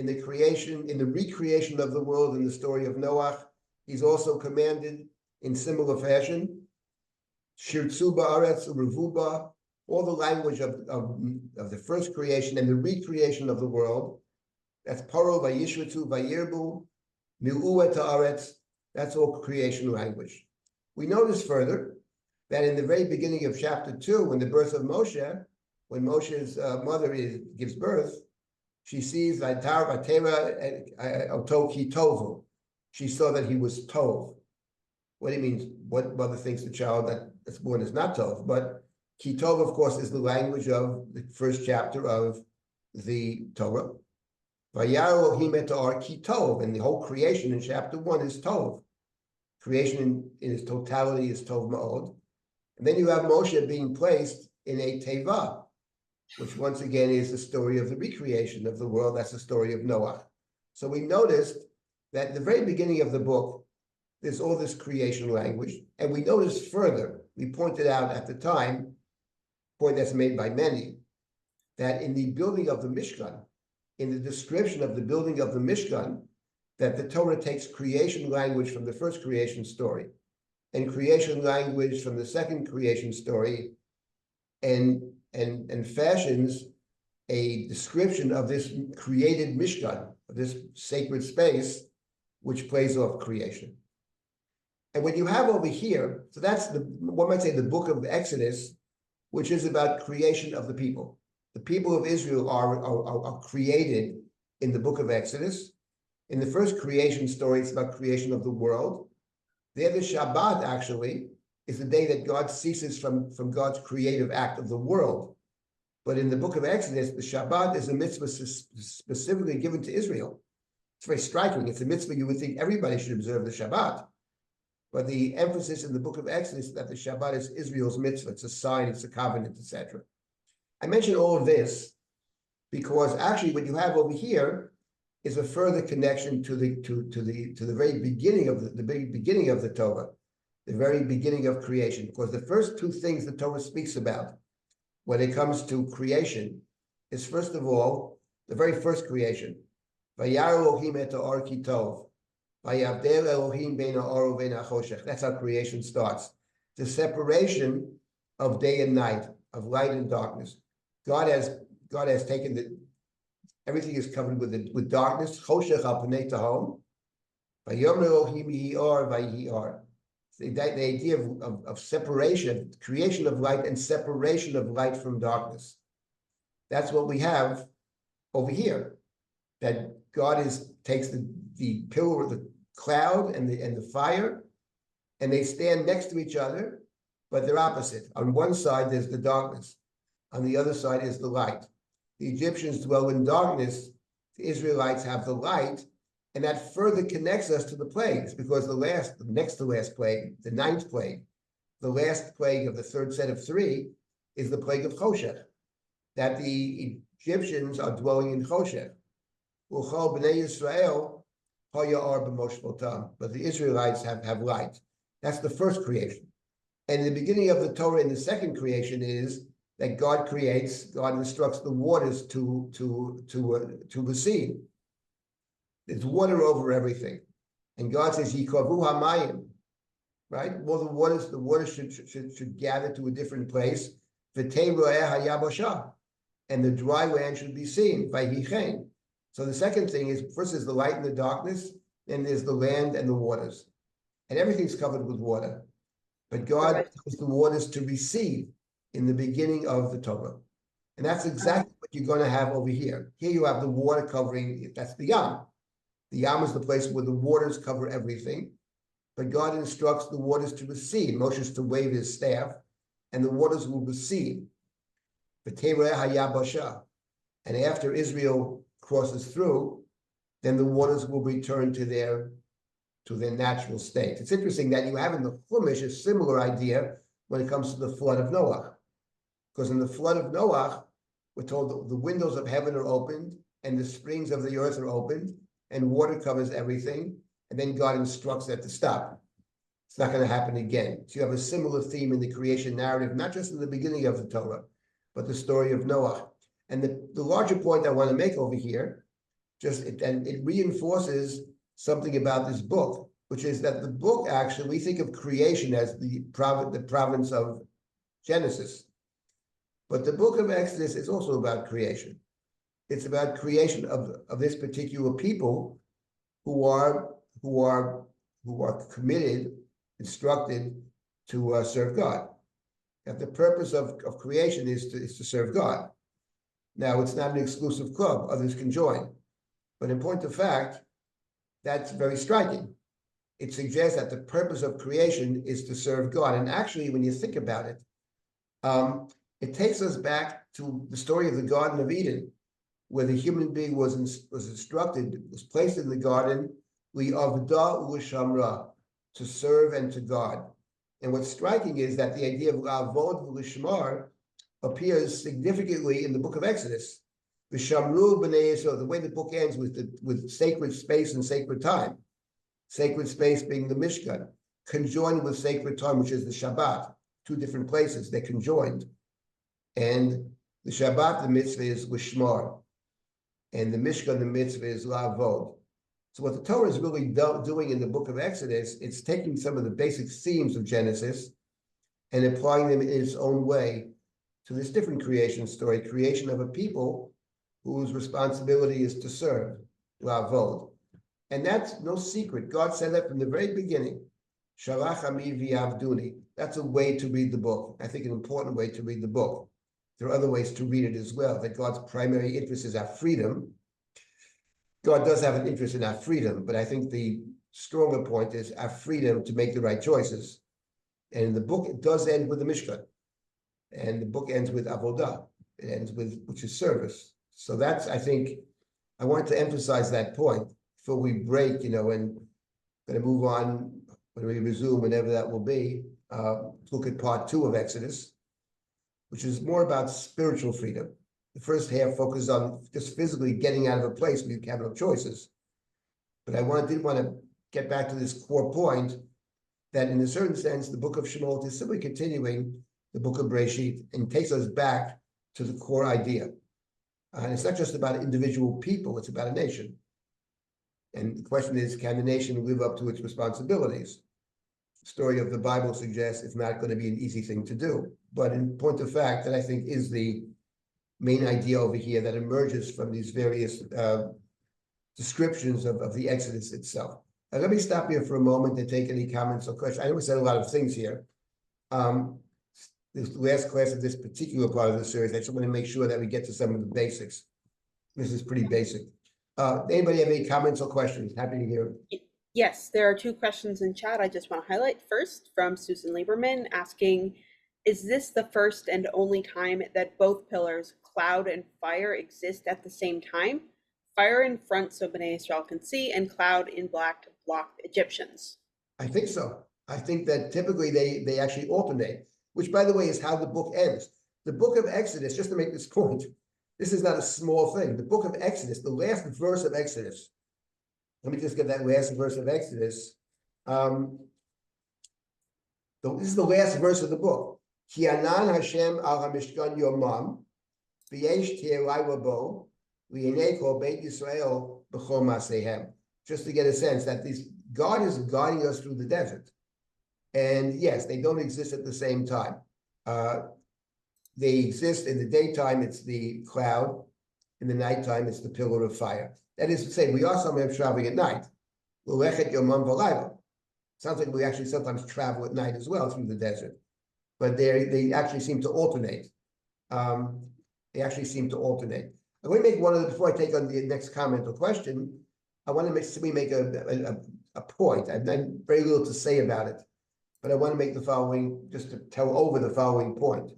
the recreation of the world in the story of Noah, he's also commanded in similar fashion. Shirtzu ba'aretz urevuba, all the language of the first creation and the recreation of the world. That's paro vayishvetzu vayirbu mi'u ha'aretz. That's all creation language. We notice further that in the very beginning of chapter 2, when the birth of Moshe, when Moshe's mother gives birth, she sees Vaytar Vatera Oto Ki Tovu. She saw that he was Tov. What do you mean? What mother thinks the child that's born is not Tov? But Ki Tov, of course, is the language of the first chapter of the Torah. Vayar Elohim et ha'ar Ki Tov, and the whole creation in chapter 1 is Tov. Creation in its totality is Tov Ma'od. And then you have Moshe being placed in a Teva, which once again is the story of the recreation of the world. That's the story of Noah. So we noticed that at the very beginning of the book, there's all this creation language. And we noticed further, we pointed out at the time, point that's made by many, that in the building of the Mishkan, in the description of the building of the Mishkan, that the Torah takes creation language from the first creation story and creation language from the second creation story and fashions a description of this created Mishkan, of this sacred space, which plays off creation. And what you have over here, so that's one might say the book of Exodus, which is about creation of the people. The people of Israel are created in the book of Exodus. In the first creation story, it's about creation of the world. There, the Shabbat actually is the day that God ceases from God's creative act of the world. But in the book of Exodus, the Shabbat is a mitzvah specifically given to Israel. It's very striking. It's a mitzvah you would think everybody should observe the Shabbat. But the emphasis in the book of Exodus is that the Shabbat is Israel's mitzvah. It's a sign, it's a covenant, etc. I mention all of this because actually what you have over here is a further connection to the very beginning of the beginning of the Torah, the very beginning of creation. Because the first two things the Torah speaks about when it comes to creation is, first of all, the very first creation. Vayar Elohim et ha'ar ki tov. Vayavdel Elohim bein ha'or u'bein ha'choshech. That's how creation starts. The separation of day and night, of light and darkness. God has taken everything is covered with darkness. Choshech al pnei tahom. Vayomer Elohim yihi or vayihi or. The idea of separation, creation of light and separation of light from darkness. That's what we have over here. That God takes the pillar of the cloud and the fire, and they stand next to each other, but they're opposite. On one side, there's the darkness. On the other side is the light. The Egyptians dwell in darkness. The Israelites have the light, And that further connects us to the plagues, because the next to last plague, the 9th plague, the last plague of the 3rd set of 3 is the plague of Choshech, that the Egyptians are dwelling in Choshech. Uchol b'nei Yisrael haya or b'moshvotam, but the Israelites have light. That's the first creation. And the beginning of the Torah in the second creation is that God instructs the waters to recede. There's water over everything. And God says, Yikavu hamayim, right? Well, the water should gather to a different place. V'tei ro'eh hayabasha, and the dry land should be seen. Vayhichen. So the second thing is, first is the light and the darkness, then there's the land and the waters. And everything's covered with water. But God tells the waters to recede in the beginning of the Torah. And that's exactly what you're going to have over here. Here you have the water covering, that's the Yam. The Yam is the place where the waters cover everything. But God instructs the waters to recede. Moshe is to wave his staff, and the waters will recede. And after Israel crosses through, then the waters will return to their natural state. It's interesting that you have in the Chumash a similar idea when it comes to the flood of Noah. Because in the flood of Noah, we're told that the windows of heaven are opened and the springs of the earth are opened and water covers everything. And then God instructs that to stop. It's not going to happen again. So you have a similar theme in the creation narrative, not just in the beginning of the Torah, but the story of Noah. And the larger point I want to make over here, it reinforces something about this book, which is that the book actually, we think of creation as the province of Genesis. But the book of Exodus is also about creation. It's about creation of this particular people who are committed, instructed to serve God. That the purpose of creation is to serve God. Now, it's not an exclusive club. Others can join. But in point of fact, that's very striking. It suggests that the purpose of creation is to serve God. And actually, when you think about it, it takes us back to the story of the Garden of Eden, where the human being was instructed, was placed in the garden, li'avda u'lishamra, to serve and to God. And what's striking is that the idea of la'avod u'lishmar appears significantly in the book of Exodus. V'shamru b'nei Yisrael, the way the book ends with sacred space and sacred time. Sacred space being the Mishkan, conjoined with sacred time, which is the Shabbat. 2 different places, they're conjoined. And the Shabbat, the mitzvah is Lishmar. And the Mishkan, the mitzvah is La'avod. So what the Torah is really doing in the book of Exodus, it's taking some of the basic themes of Genesis and applying them in its own way to this different creation story, creation of a people whose responsibility is to serve, La'avod. And that's no secret. God said that from the very beginning. Shalach ami v'yavduni. That's a way to read the book. I think an important way to read the book. There are other ways to read it as well, that God's primary interest is our freedom. God does have an interest in our freedom, but I think the stronger point is our freedom to make the right choices. And the book, it does end with the Mishkan. And the book ends with Avodah. It ends with, which is service. So that's, I think, I wanted to emphasize that point before we break, and going to move on when we resume, whenever that will be, look at part 2 of Exodus, which is more about spiritual freedom. The first half focuses on just physically getting out of a place where you have no choices. But I did want to get back to this core point that in a certain sense, the book of Shemot is simply continuing the book of Bereshit and takes us back to the core idea. And it's not just about individual people, it's about a nation. And the question is, can the nation live up to its responsibilities? The story of the Bible suggests it's not going to be an easy thing to do. But in point of fact, that I think is the main idea over here that emerges from these various descriptions of the Exodus itself. Now, let me stop here for a moment and take any comments or questions. I know we said a lot of things here. This last class of this particular part of the series, I just want to make sure that we get to some of the basics. This is pretty basic. Anybody have any comments or questions? Happy to hear it. Yes, there are 2 questions in chat I just want to highlight. First, from Susan Lieberman, asking, is this the first and only time that both pillars, cloud and fire, exist at the same time? fire in front so Bnei Israel can see, and cloud in black to block the Egyptians. I think so. I think that typically they actually alternate, which, by the way, is how the book ends. The book of Exodus, just to make this point, this is not a small thing. The book of Exodus, the last verse of Exodus, let me just get that last verse of Exodus. This is the last verse of the book. Ki anan Hashem al hamishkan yomam, v'yesh te'elai labo, v'yenei kol beit Yisrael b'chol masehem. Just to get a sense that God is guiding us through the desert. And yes, they don't exist at the same time. They exist in the daytime, it's the cloud. In the nighttime, it's the pillar of fire. That is to say, we are sometimes traveling at night. L'lechet yomam v'layla. Sounds like we actually sometimes travel at night as well through the desert. But they actually seem to alternate. They actually seem to alternate. I'm going to make one of the, before I take on the next comment or question, I want to make a point. I've very little to say about it, but I want to make the following, just to tell over the following point.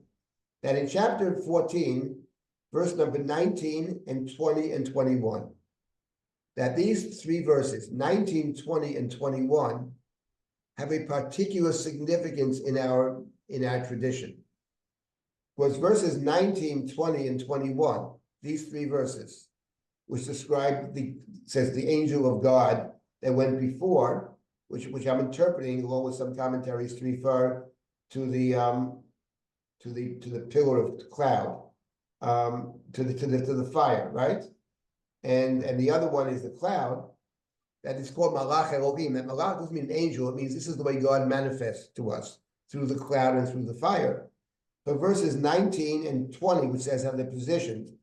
That in chapter 14, verse number 19 and 20 and 21, that these three verses, 19, 20, and 21, have a particular significance in our tradition. Was verses 19, 20, and 21, these three verses, which describe says the angel of God that went before, which I'm interpreting along with some commentaries to refer to the pillar of the cloud, to the fire, right? And the other one is the cloud. That is called Malach Elohim. That Malach doesn't mean an angel. It means this is the way God manifests to us, through the cloud and through the fire. But verses 19 and 20, which says how they're positioned,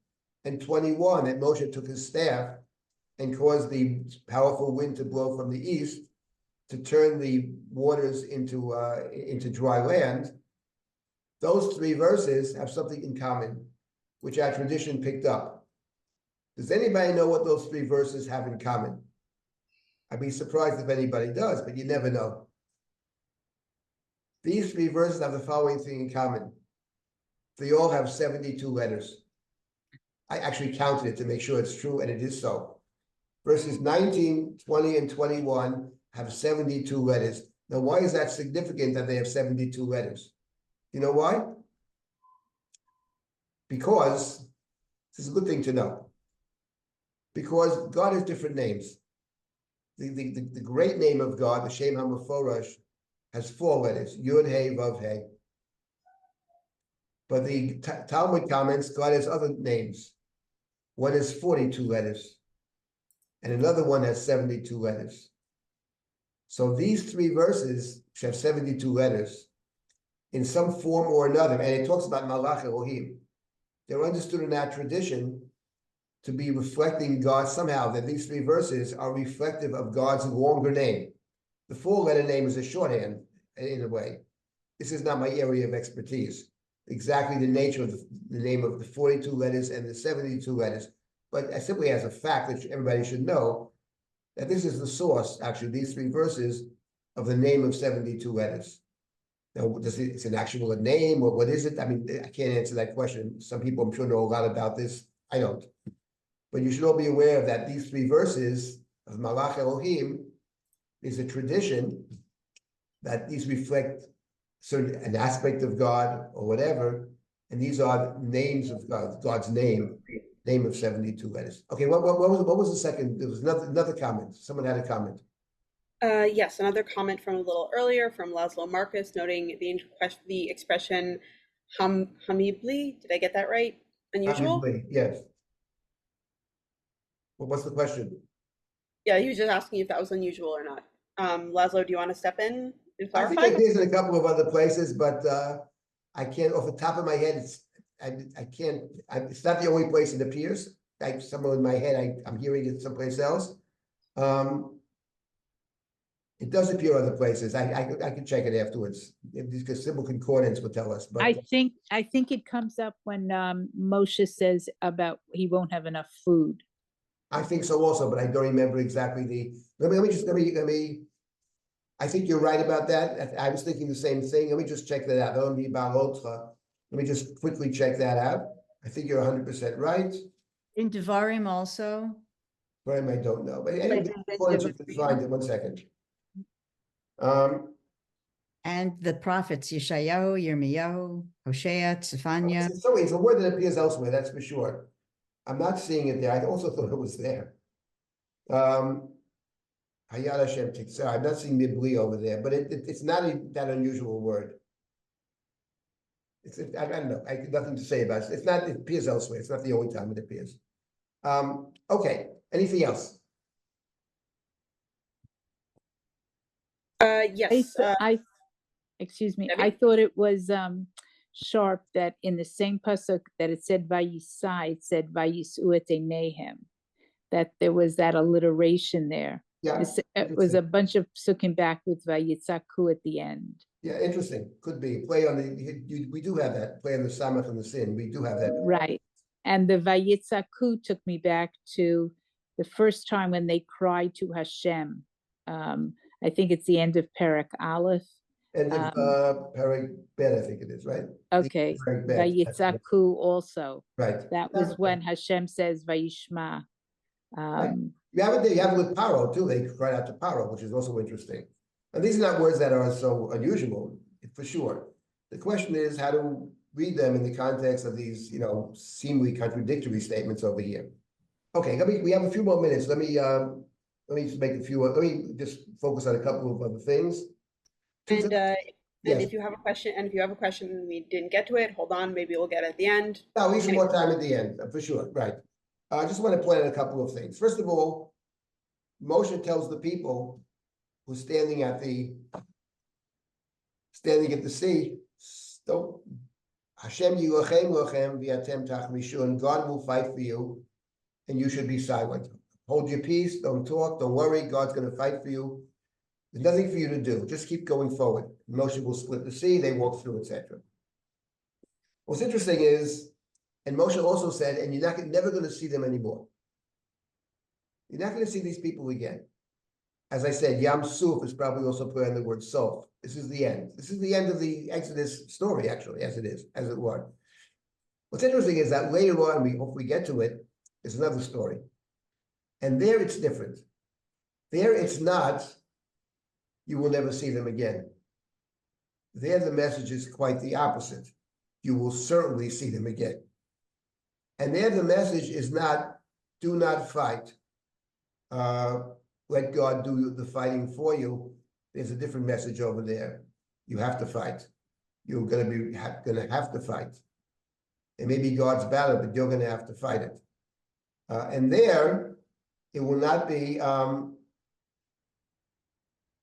and 21, that Moshe took his staff and caused the powerful wind to blow from the east to turn the waters into dry land. Those three verses have something in common, which our tradition picked up. Does anybody know what those three verses have in common? I'd be surprised if anybody does, but you never know. These three verses have the following thing in common. They all have 72 letters. I actually counted it to make sure it's true, and it is so. Verses 19, 20, and 21 have 72 letters. Now, why is that significant that they have 72 letters? You know why? Because, this is a good thing to know, because God has different names. The great name of God, the Shem HaMeforash, has 4 letters, Yud, He, Vav, He. But the Talmud comments, God has other names. One has 42 letters, and another one has 72 letters. So these three verses, which have 72 letters, in some form or another, and it talks about Malach Elohim, they're understood in our tradition to be reflecting God somehow, that these three verses are reflective of God's longer name. The 4-letter name is a shorthand in a way. This is not my area of expertise. Exactly the nature of the name of the 42 letters and the 72 letters. But simply as a fact that everybody should know that this is the source, actually, these three verses of the name of 72 letters. Now, it's an actual name, or what is it? I mean, I can't answer that question. Some people, I'm sure, know a lot about this. I don't. But you should all be aware of that these three verses of Malach Elohim is a tradition that these reflect an aspect of God or whatever, and these are names of God, God's name of 72 letters. Okay, what was the second? There was another comment. Someone had a comment. Yes, another comment from a little earlier from Laszlo Marcus, noting the expression hamibli. Did I get that right? Unusual? Hamibli, yes. Well, what's the question? Yeah, he was just asking if that was unusual or not. Laszlo, do you want to step in and clarify? I think it appears in a couple of other places, but I can't, off the top of my head, I can't, it's not the only place it appears. Somewhere in my head, I'm hearing it someplace else. It does appear other places. I can check it afterwards, because simple concordance would tell us. But I think it comes up when Moshe says about he won't have enough food. I think so also, but I don't remember exactly let me. I think you're right about that. I was thinking the same thing. Let me just check that out. Let me just quickly check that out. I think you're 100% right. In Devarim also, For him, I don't know. But But anyway, does it before I differ just for find you? it, 1 second. And the prophets, Yeshayahu, Yirmiyahu, Hosea, Tzefaniah. It's a word that appears elsewhere, that's for sure. I'm not seeing it there. I also thought it was there. Hayat Hashem Titzah. I'm not seeing Mibli over there, but it's not that unusual word. I don't know. I have nothing to say about it. It's not. It appears elsewhere. It's not the only time it appears. Okay. Anything else? Yes. Excuse me, Debbie? I thought it was sharp that in the same pasuk that it said Vayisai, it said Vayisu et Einehem, that there was that alliteration there. Yeah. It was a bunch of psukim back with Vayitzaku at the end. Yeah, interesting. Could be play on the. We do have that play on the samach and the sin. We do have that. Right, and the Vayitzaku took me back to the first time when they cried to Hashem. I think it's the end of Perek Aleph. And Perek Bet, I think it is, right? Okay, Perek Bet. Vayitzaku also. Right. That was when Hashem says Vayishma. Right. You have it with Paro too. They cried out to Paro, which is also interesting. And these are not words that are so unusual, for sure. The question is how to read them in the context of these, seemingly contradictory statements over here. Okay, we have a few more minutes. Let me just make a few. Let me just focus on a couple of other things. And Yes. if you have a question, and we didn't get to it, hold on, maybe we'll get it at the end. No, leave some more time at the end, for sure. Right. I just want to point out a couple of things. First of all, Moshe tells the people who's standing at the sea, don't Hashem yilachem lachem v'atem tachmishun. God will fight for you, and you should be silent. Hold your peace. Don't talk. Don't worry. God's going to fight for you. There's nothing for you to do. Just keep going forward. Moshe will split the sea. They walk through, etc. What's interesting is, and Moshe also said, and you're never going to see them anymore. You're not going to see these people again. As I said, Yam Suf is probably also put on the word Sof. This is the end. This is the end of the Exodus story, actually, as it were. What's interesting is that later on, we hope we get to it, is another story. And there it's different. There it's not, you will never see them again. There the message is quite the opposite. You will certainly see them again. And there the message is not, do not fight. Let God do the fighting for you. There's a different message over there. You have to fight. You're going to have to fight. It may be God's battle, but you're going to have to fight it. And there, it will not be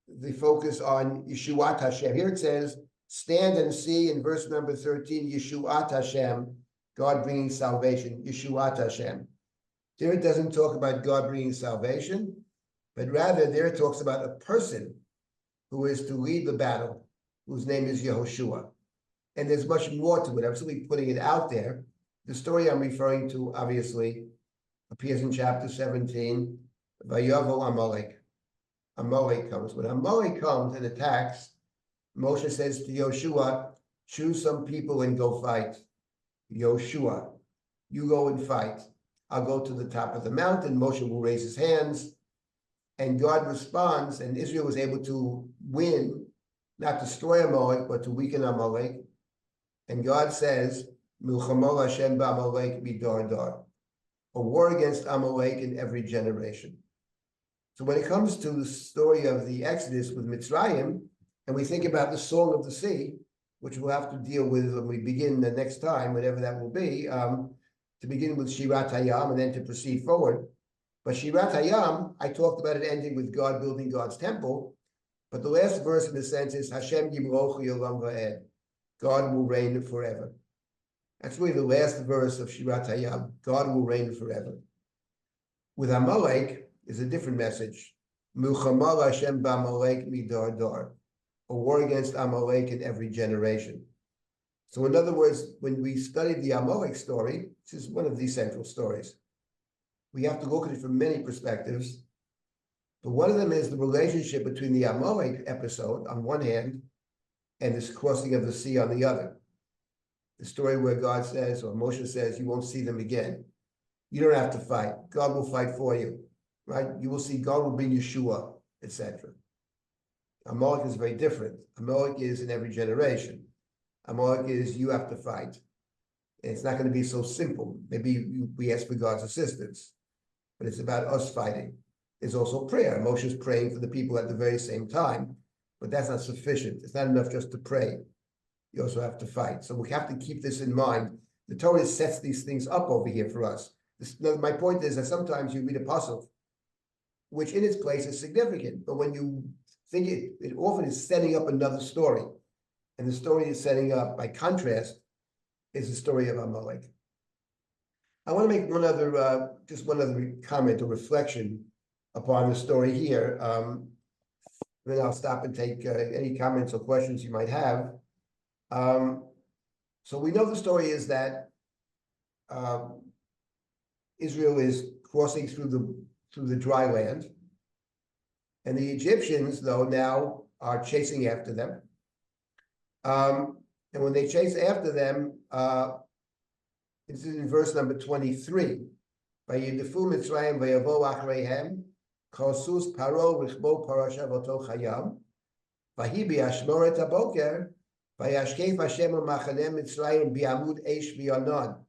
the focus on Yeshuat Hashem. Here it says, stand and see in verse number 13, Yeshuat Hashem, God bringing salvation, Yeshuat Hashem. There it doesn't talk about God bringing salvation, but rather there it talks about a person who is to lead the battle, whose name is Yehoshua. And there's much more to it. I'm simply putting it out there. The story I'm referring to, obviously, appears in chapter 17, Vayovo Amalek. Amalek comes. When Amalek comes and attacks, Moshe says to Yoshua, choose some people and go fight. Yoshua, you go and fight. I'll go to the top of the mountain. Moshe will raise his hands. And God responds, and Israel was able to win, not destroy Amalek, but to weaken Amalek. And God says, Milchamol Hashem ba'Amalek midar dar. A war against Amalek in every generation. So when it comes to the story of the Exodus with Mitzrayim, and we think about the Song of the Sea, which we'll have to deal with when we begin the next time, whatever that will be, to begin with Shirat Hayam and then to proceed forward. But Shirat Hayam, I talked about it ending with God building God's temple, but the last verse in a sense is Hashem Yimroch Yolam Va'ed. God will reign forever. That's really the last verse of Shirat Hayam. God will reign forever. With Amalek is a different message. Milchamal Hashem ba'Amalek midar dar. A war against Amalek in every generation. So in other words, when we study the Amalek story, this is one of these central stories. We have to look at it from many perspectives. But one of them is the relationship between the Amalek episode on one hand and this crossing of the sea on the other. The story where God says, or Moshe says, you won't see them again. You don't have to fight. God will fight for you. right? You will see God will bring Yeshua, etc. Amalek is very different. Amalek is in every generation. Amalek is you have to fight. And it's not going to be so simple. Maybe we ask for God's assistance, but it's about us fighting. There's also prayer. Moshe's praying for the people at the very same time, but that's not sufficient. It's not enough just to pray. You also have to fight. So we have to keep this in mind. The Torah sets these things up over here for us. My point is that sometimes you read a puzzle, which in its place is significant, but when you think it often is setting up another story. And the story is setting up, by contrast, is the story of Amalek. I want to make just one other comment or reflection upon the story here. Then I'll stop and take any comments or questions you might have. So we know the story is that Israel is crossing through the dry land, and the Egyptians, though, now are chasing after them. And when they chase after them, this is in verse number 23. Vayidefu Mitzrayim vayavo achreihem, kosus paro richbo parasha v'to chayam, vahi bi'ashmoret haboker, vayashkef Hashem u'machanem Mitzrayim bi'amud eish v'yanon,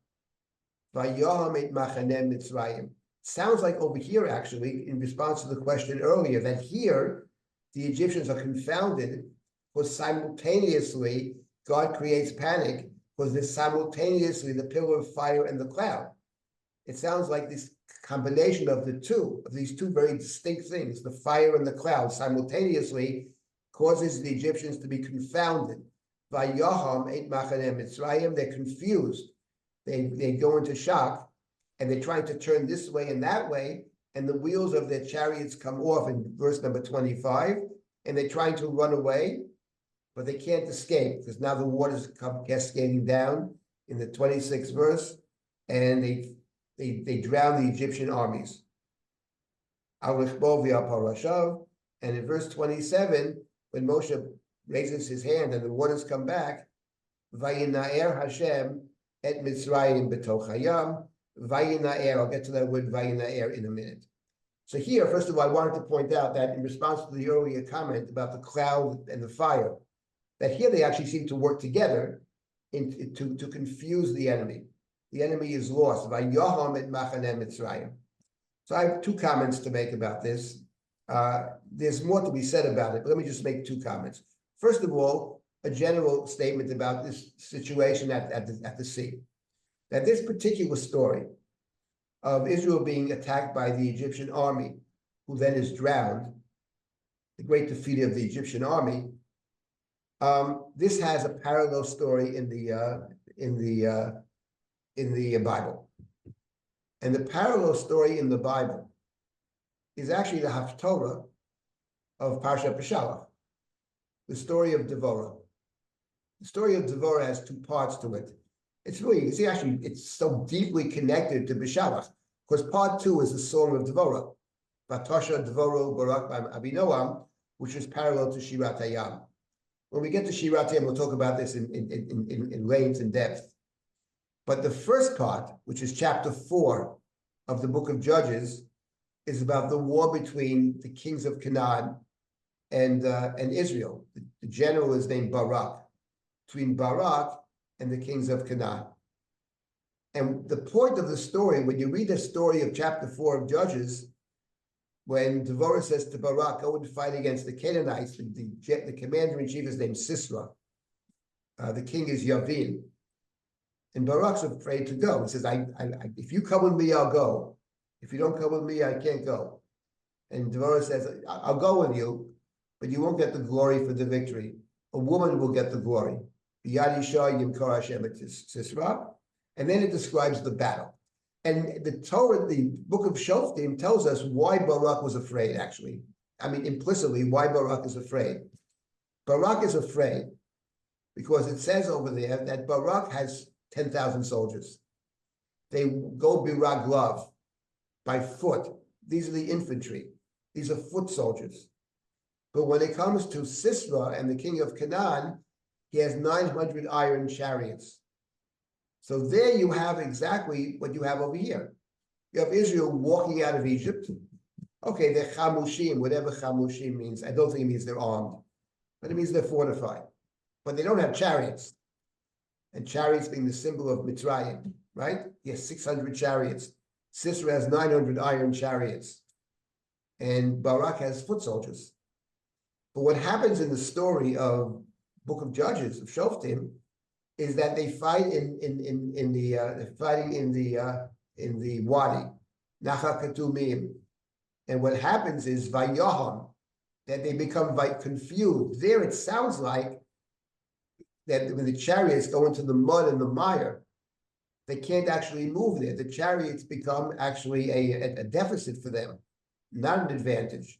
vayaham et machanem Mitzrayim. Sounds like over here, actually, in response to the question earlier, that here the Egyptians are confounded because simultaneously God creates panic because there's simultaneously the pillar of fire and the cloud. It sounds like this combination of these two very distinct things, the fire and the cloud, simultaneously causes the Egyptians to be confounded. Vayaham et machanem Mitzrayim, they're confused. They go into shock, and they're trying to turn this way and that way, and the wheels of their chariots come off in verse number 25, and they're trying to run away, but they can't escape because now the waters come cascading down in the 26th verse, and they drown the Egyptian armies. And in verse 27, when Moshe raises his hand and the waters come back, Vayinaer Hashem et Mitzrayim b'toch hayam. Vayinaer, I'll get to that word Vayinaer in a minute. So here, first of all, I wanted to point out that in response to the earlier comment about the cloud and the fire, that here they actually seem to work together to confuse the enemy. The enemy is lost. Vayaham et machanem Mitzrayim. So I have two comments to make about this. There's more to be said about it, but let me just make two comments. First of all, a general statement about this situation at the sea. That this particular story of Israel being attacked by the Egyptian army, who then is drowned, the great defeat of the Egyptian army, this has a parallel story in the Bible. And the parallel story in the Bible is actually the Haftorah of Paschal, the story of Devorah. The story of Devorah has two parts to it. It's really, you see, actually, it's so deeply connected to Bishalach, because part 2 is the song of Devorah, Vatosha Devorah Barak Abinoam, which is parallel to Shirat Hayam. When we get to Shirat Hayam, we'll talk about this in length and depth. But the first part, which is chapter 4 of the book of Judges, is about the war between the kings of Canaan and Israel. The general is named Barak, between Barak and the kings of Canaan. And the point of the story, when you read the story of chapter 4 of Judges, when Devorah says to Barak, go and fight against the Canaanites, the commander-in-chief is named Sisera. The king is Yavin. And Barak's afraid to go. He says, if you come with me, I'll go. If you don't come with me, I can't go. And Devorah says, I'll go with you, but you won't get the glory for the victory. A woman will get the glory. And then it describes the battle. And the Torah, the book of Shoftim, tells us why Barak was afraid, actually. I mean, implicitly, why Barak is afraid. Barak is afraid because it says over there that Barak has 10,000 soldiers. They go biraglav, by foot. These are the infantry. These are foot soldiers. But when it comes to Sisera and the king of Canaan, he has 900 iron chariots. So there you have exactly what you have over here. You have Israel walking out of Egypt. Okay, they're chamushim, whatever chamushim means. I don't think it means they're armed, but it means they're fortified. But they don't have chariots. And chariots being the symbol of Mitzrayim, right? He has 600 chariots. Sisera has 900 iron chariots. And Barak has foot soldiers. But what happens in the story of Book of Judges, of Shoftim, is that they fight in the wadi, Nacha Ketumim. And what happens is Vayaham, that they become confused. There it sounds like that when the chariots go into the mud and the mire, they can't actually move there. The chariots become actually a deficit for them, not an advantage.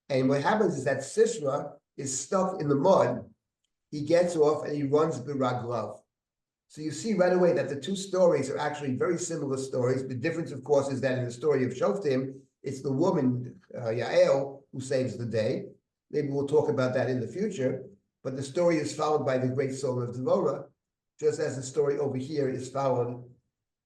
And what happens is that Sisera is stuck in the mud. He gets off and he runs Biraglav. So you see right away that the two stories are actually very similar stories. The difference, of course, is that in the story of Shoftim, it's the woman, Yael, who saves the day. Maybe we'll talk about that in the future. But the story is followed by the great soul of Devorah, just as the story over here is followed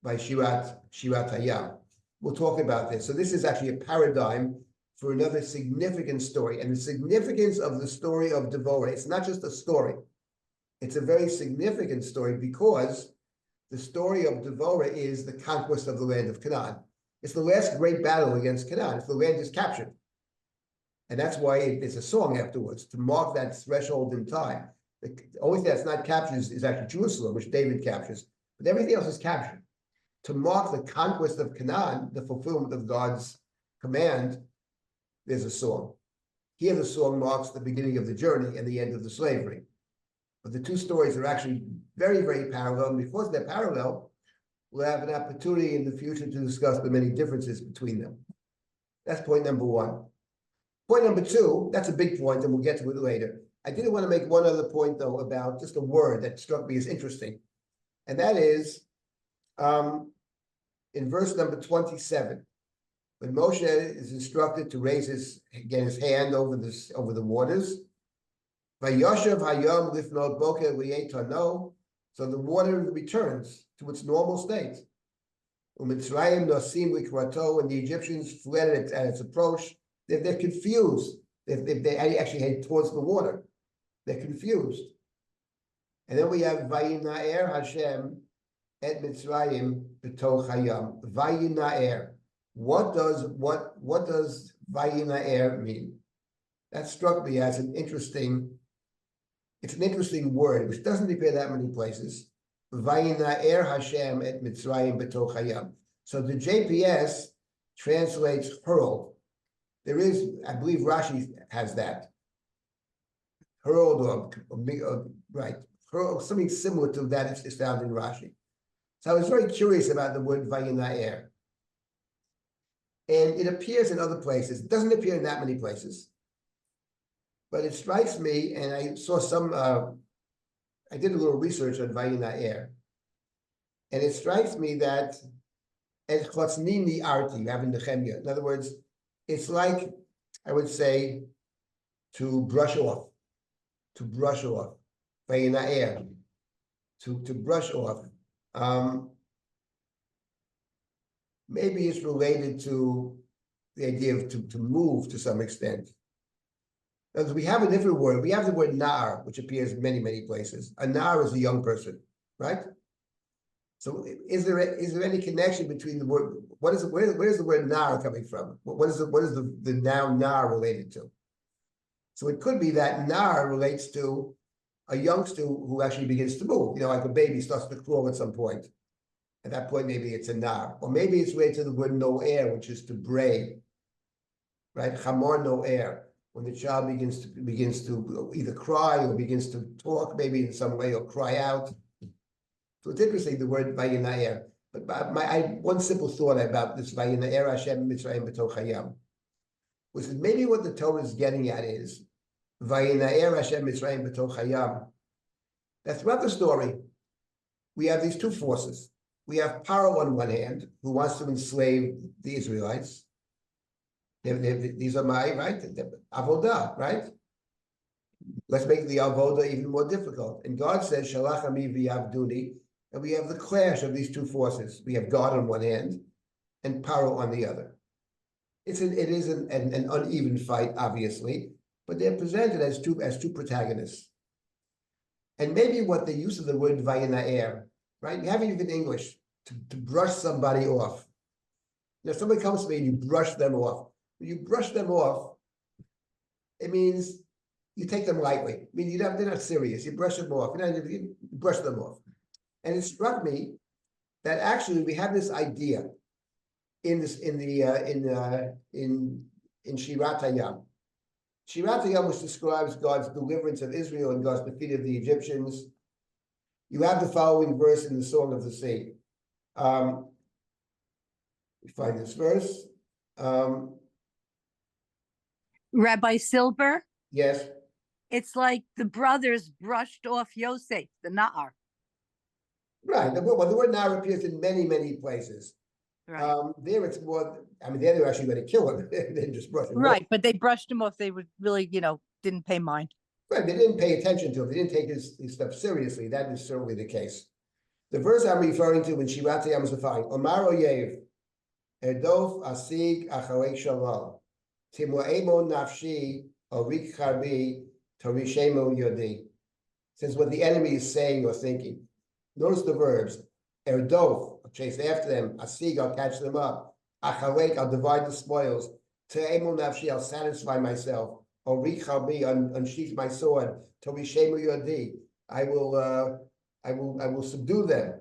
by Shirat Hayam. We'll talk about this. So this is actually a paradigm for another significant story. And the significance of the story of Devorah, it's not just a story. It's a very significant story because the story of Devorah is the conquest of the land of Canaan. It's the last great battle against Canaan. If the land is captured. And that's why there's a song afterwards to mark that threshold in time. The only thing that's not captured is actually Jerusalem, which David captures, but everything else is captured. To mark the conquest of Canaan, the fulfillment of God's command, there's a song. Here the song marks the beginning of the journey and the end of the slavery. But the two stories are actually very, very parallel. And because they're parallel, we'll have an opportunity in the future to discuss the many differences between them. That's point number one. Point number two, that's a big point, and we'll get to it later. I did want to make one other point, though, about just a word that struck me as interesting. And that is in verse number 27, when Moshe is instructed to raise his hand over the waters. Vayoshev hayom lifnot boker liyetano, so the water returns to its normal state. Umitzrayim nosim likrato, and the Egyptians fled at its approach. They're confused. They actually head towards the water. They're confused. And then we have Vayinaer Hashem et Mitzrayim b'toch hayam. Vayinaer. What does Vayinaer mean? That struck me as an interesting word, which doesn't appear that many places. Vayinaer Hashem et Mitzrayim b'toch hayam. So the JPS translates hurled. There is, I believe Rashi has that. Hurled or right. Hurled, something similar to that is found in Rashi. So I was very curious about the word Vayinaer. And it appears in other places. It doesn't appear in that many places. But it strikes me, and I saw some, I did a little research on Vayinaer. And it strikes me that Et Chotznini Arti, you have in Nehemiah. In other words, it's like, I would say, to brush off, Vayinaer, to brush off. Maybe it's related to the idea of to move to some extent. Because we have a different word. We have the word nar, which appears in many, many places. A nar is a young person, right? So is there any connection between the word? Where is the word nar coming from? What is the noun nar related to? So it could be that nar relates to a youngster who actually begins to move. You know, like a baby starts to crawl at some point. At that point, maybe it's a nar, or maybe it's related to the word no air, which is to bray, right? Chamor no air, when the child begins to either cry or begins to talk, maybe in some way, or cry out. So it's interesting, the word Vayinaer. But I one simple thought about this Vayinaer Hashem Mitzrayim b'toch hayam was that maybe what the Torah is getting at is Vayinaer Hashem Mitzrayim b'toch hayam. That throughout the story, we have these two forces. We have Paro on one hand, who wants to enslave the Israelites. These are my, right? Avodah, right? Let's make the Avodah even more difficult. And God says, Shalach ami v'yavduni, and we have the clash of these two forces. We have God on one hand and Paro on the other. it is an uneven fight, obviously, but they're presented as two protagonists. And maybe what the use of the word vayinaer, right? You have it in English, to brush somebody off. You know, somebody comes to me and you brush them off. When you brush them off, it means you take them lightly. I mean, they're not serious. You brush them off. You brush them off. And it struck me that actually we have this idea in Shirat Hayam. Shirat Hayam, which describes God's deliverance of Israel and God's defeat of the Egyptians. You have the following verse in the Song of the Sea. We find this verse. Rabbi Silber, Yes. it's like the brothers brushed off Yosef, the Na'ar. Right. The word now appears in many, many places. Right. There it's more, I mean, there they were actually going to kill him. They didn't just brush him off. Right, but they brushed him off. They were really, didn't pay mind. Right, they didn't pay attention to him. They didn't take his stuff seriously. That is certainly the case. The verse I'm referring to in Shirat Hayam is the following. Omar Oyev, Erdof Asig Acharei Shalom, Timlaemo Nafshi, Orik Charbi, Torishemo Yodi. Says what the enemy is saying or thinking. Notice the verbs. Erdof, I'll chase after them. Asig, I'll catch them up. Acharek, I'll divide the spoils. Te'emo Nafshi, I'll satisfy myself. Orik Charbi, unsheath my sword. Torishemo Yodi, I will subdue them.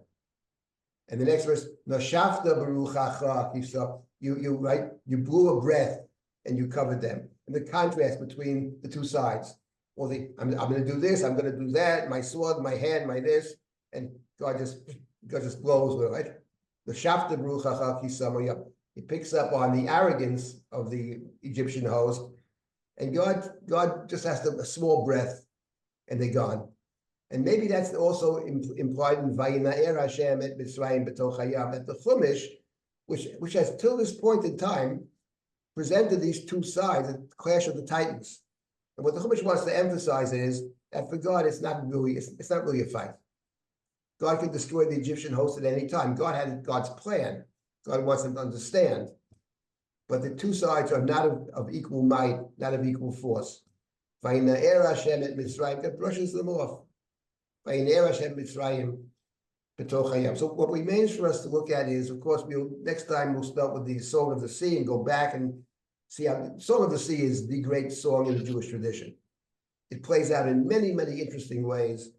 And the next verse, Nashafta Baruchacha, you blew a breath and you covered them. And the contrast between the two sides. Well, I'm going to do this, I'm going to do that, my sword, my hand, my this, and God just blows with it. Nashafta Baruchacha, he picks up on the arrogance of the Egyptian host, and God just has a small breath, and they're gone. And maybe that's also implied in Vayinaer Hashem et Mitzrayim b'toch hayam, that the Chumash, which has till this point in time presented these two sides, the clash of the titans. And what the Chumash wants to emphasize is that for God, it's not really a fight. God could destroy the Egyptian host at any time. God had God's plan. God wants them to understand. But the two sides are not of equal might, not of equal force. Vayinaer Hashem et Mitzrayim, that brushes them off. So what remains for us to look at is, of course, next time we'll start with the Song of the Sea and go back and see how the Song of the Sea is the great song in the Jewish tradition. It plays out in many, many interesting ways.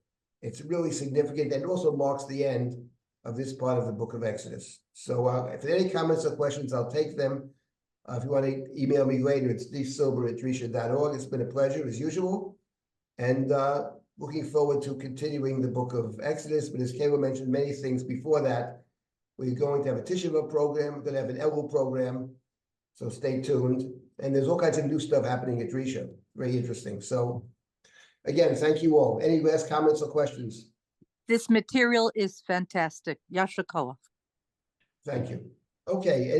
It's really significant and also marks the end of this part of the book of Exodus. So if there are any comments or questions, I'll take them. If you want to email me later, it's dsilber@drisha.org. It's been a pleasure as usual. And looking forward to continuing the book of Exodus, but as Kayla mentioned many things before that, we're going to have a Tisha B'Av program, we're going to have an Elul program, so stay tuned. And there's all kinds of new stuff happening at Drisha, very interesting. So again, thank you all. Any last comments or questions? This material is fantastic. Yasher Koach. Thank you. Okay,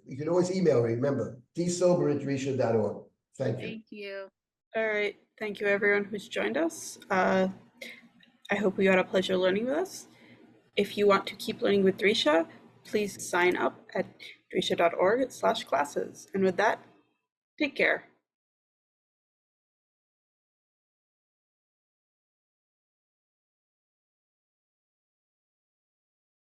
you can always email me, remember, dsilber@drisha.org. Thank you. Thank you. All right. Thank you, everyone who's joined us. I hope you had a pleasure learning with us. If you want to keep learning with Drisha, please sign up at drisha.org/classes. And with that, take care.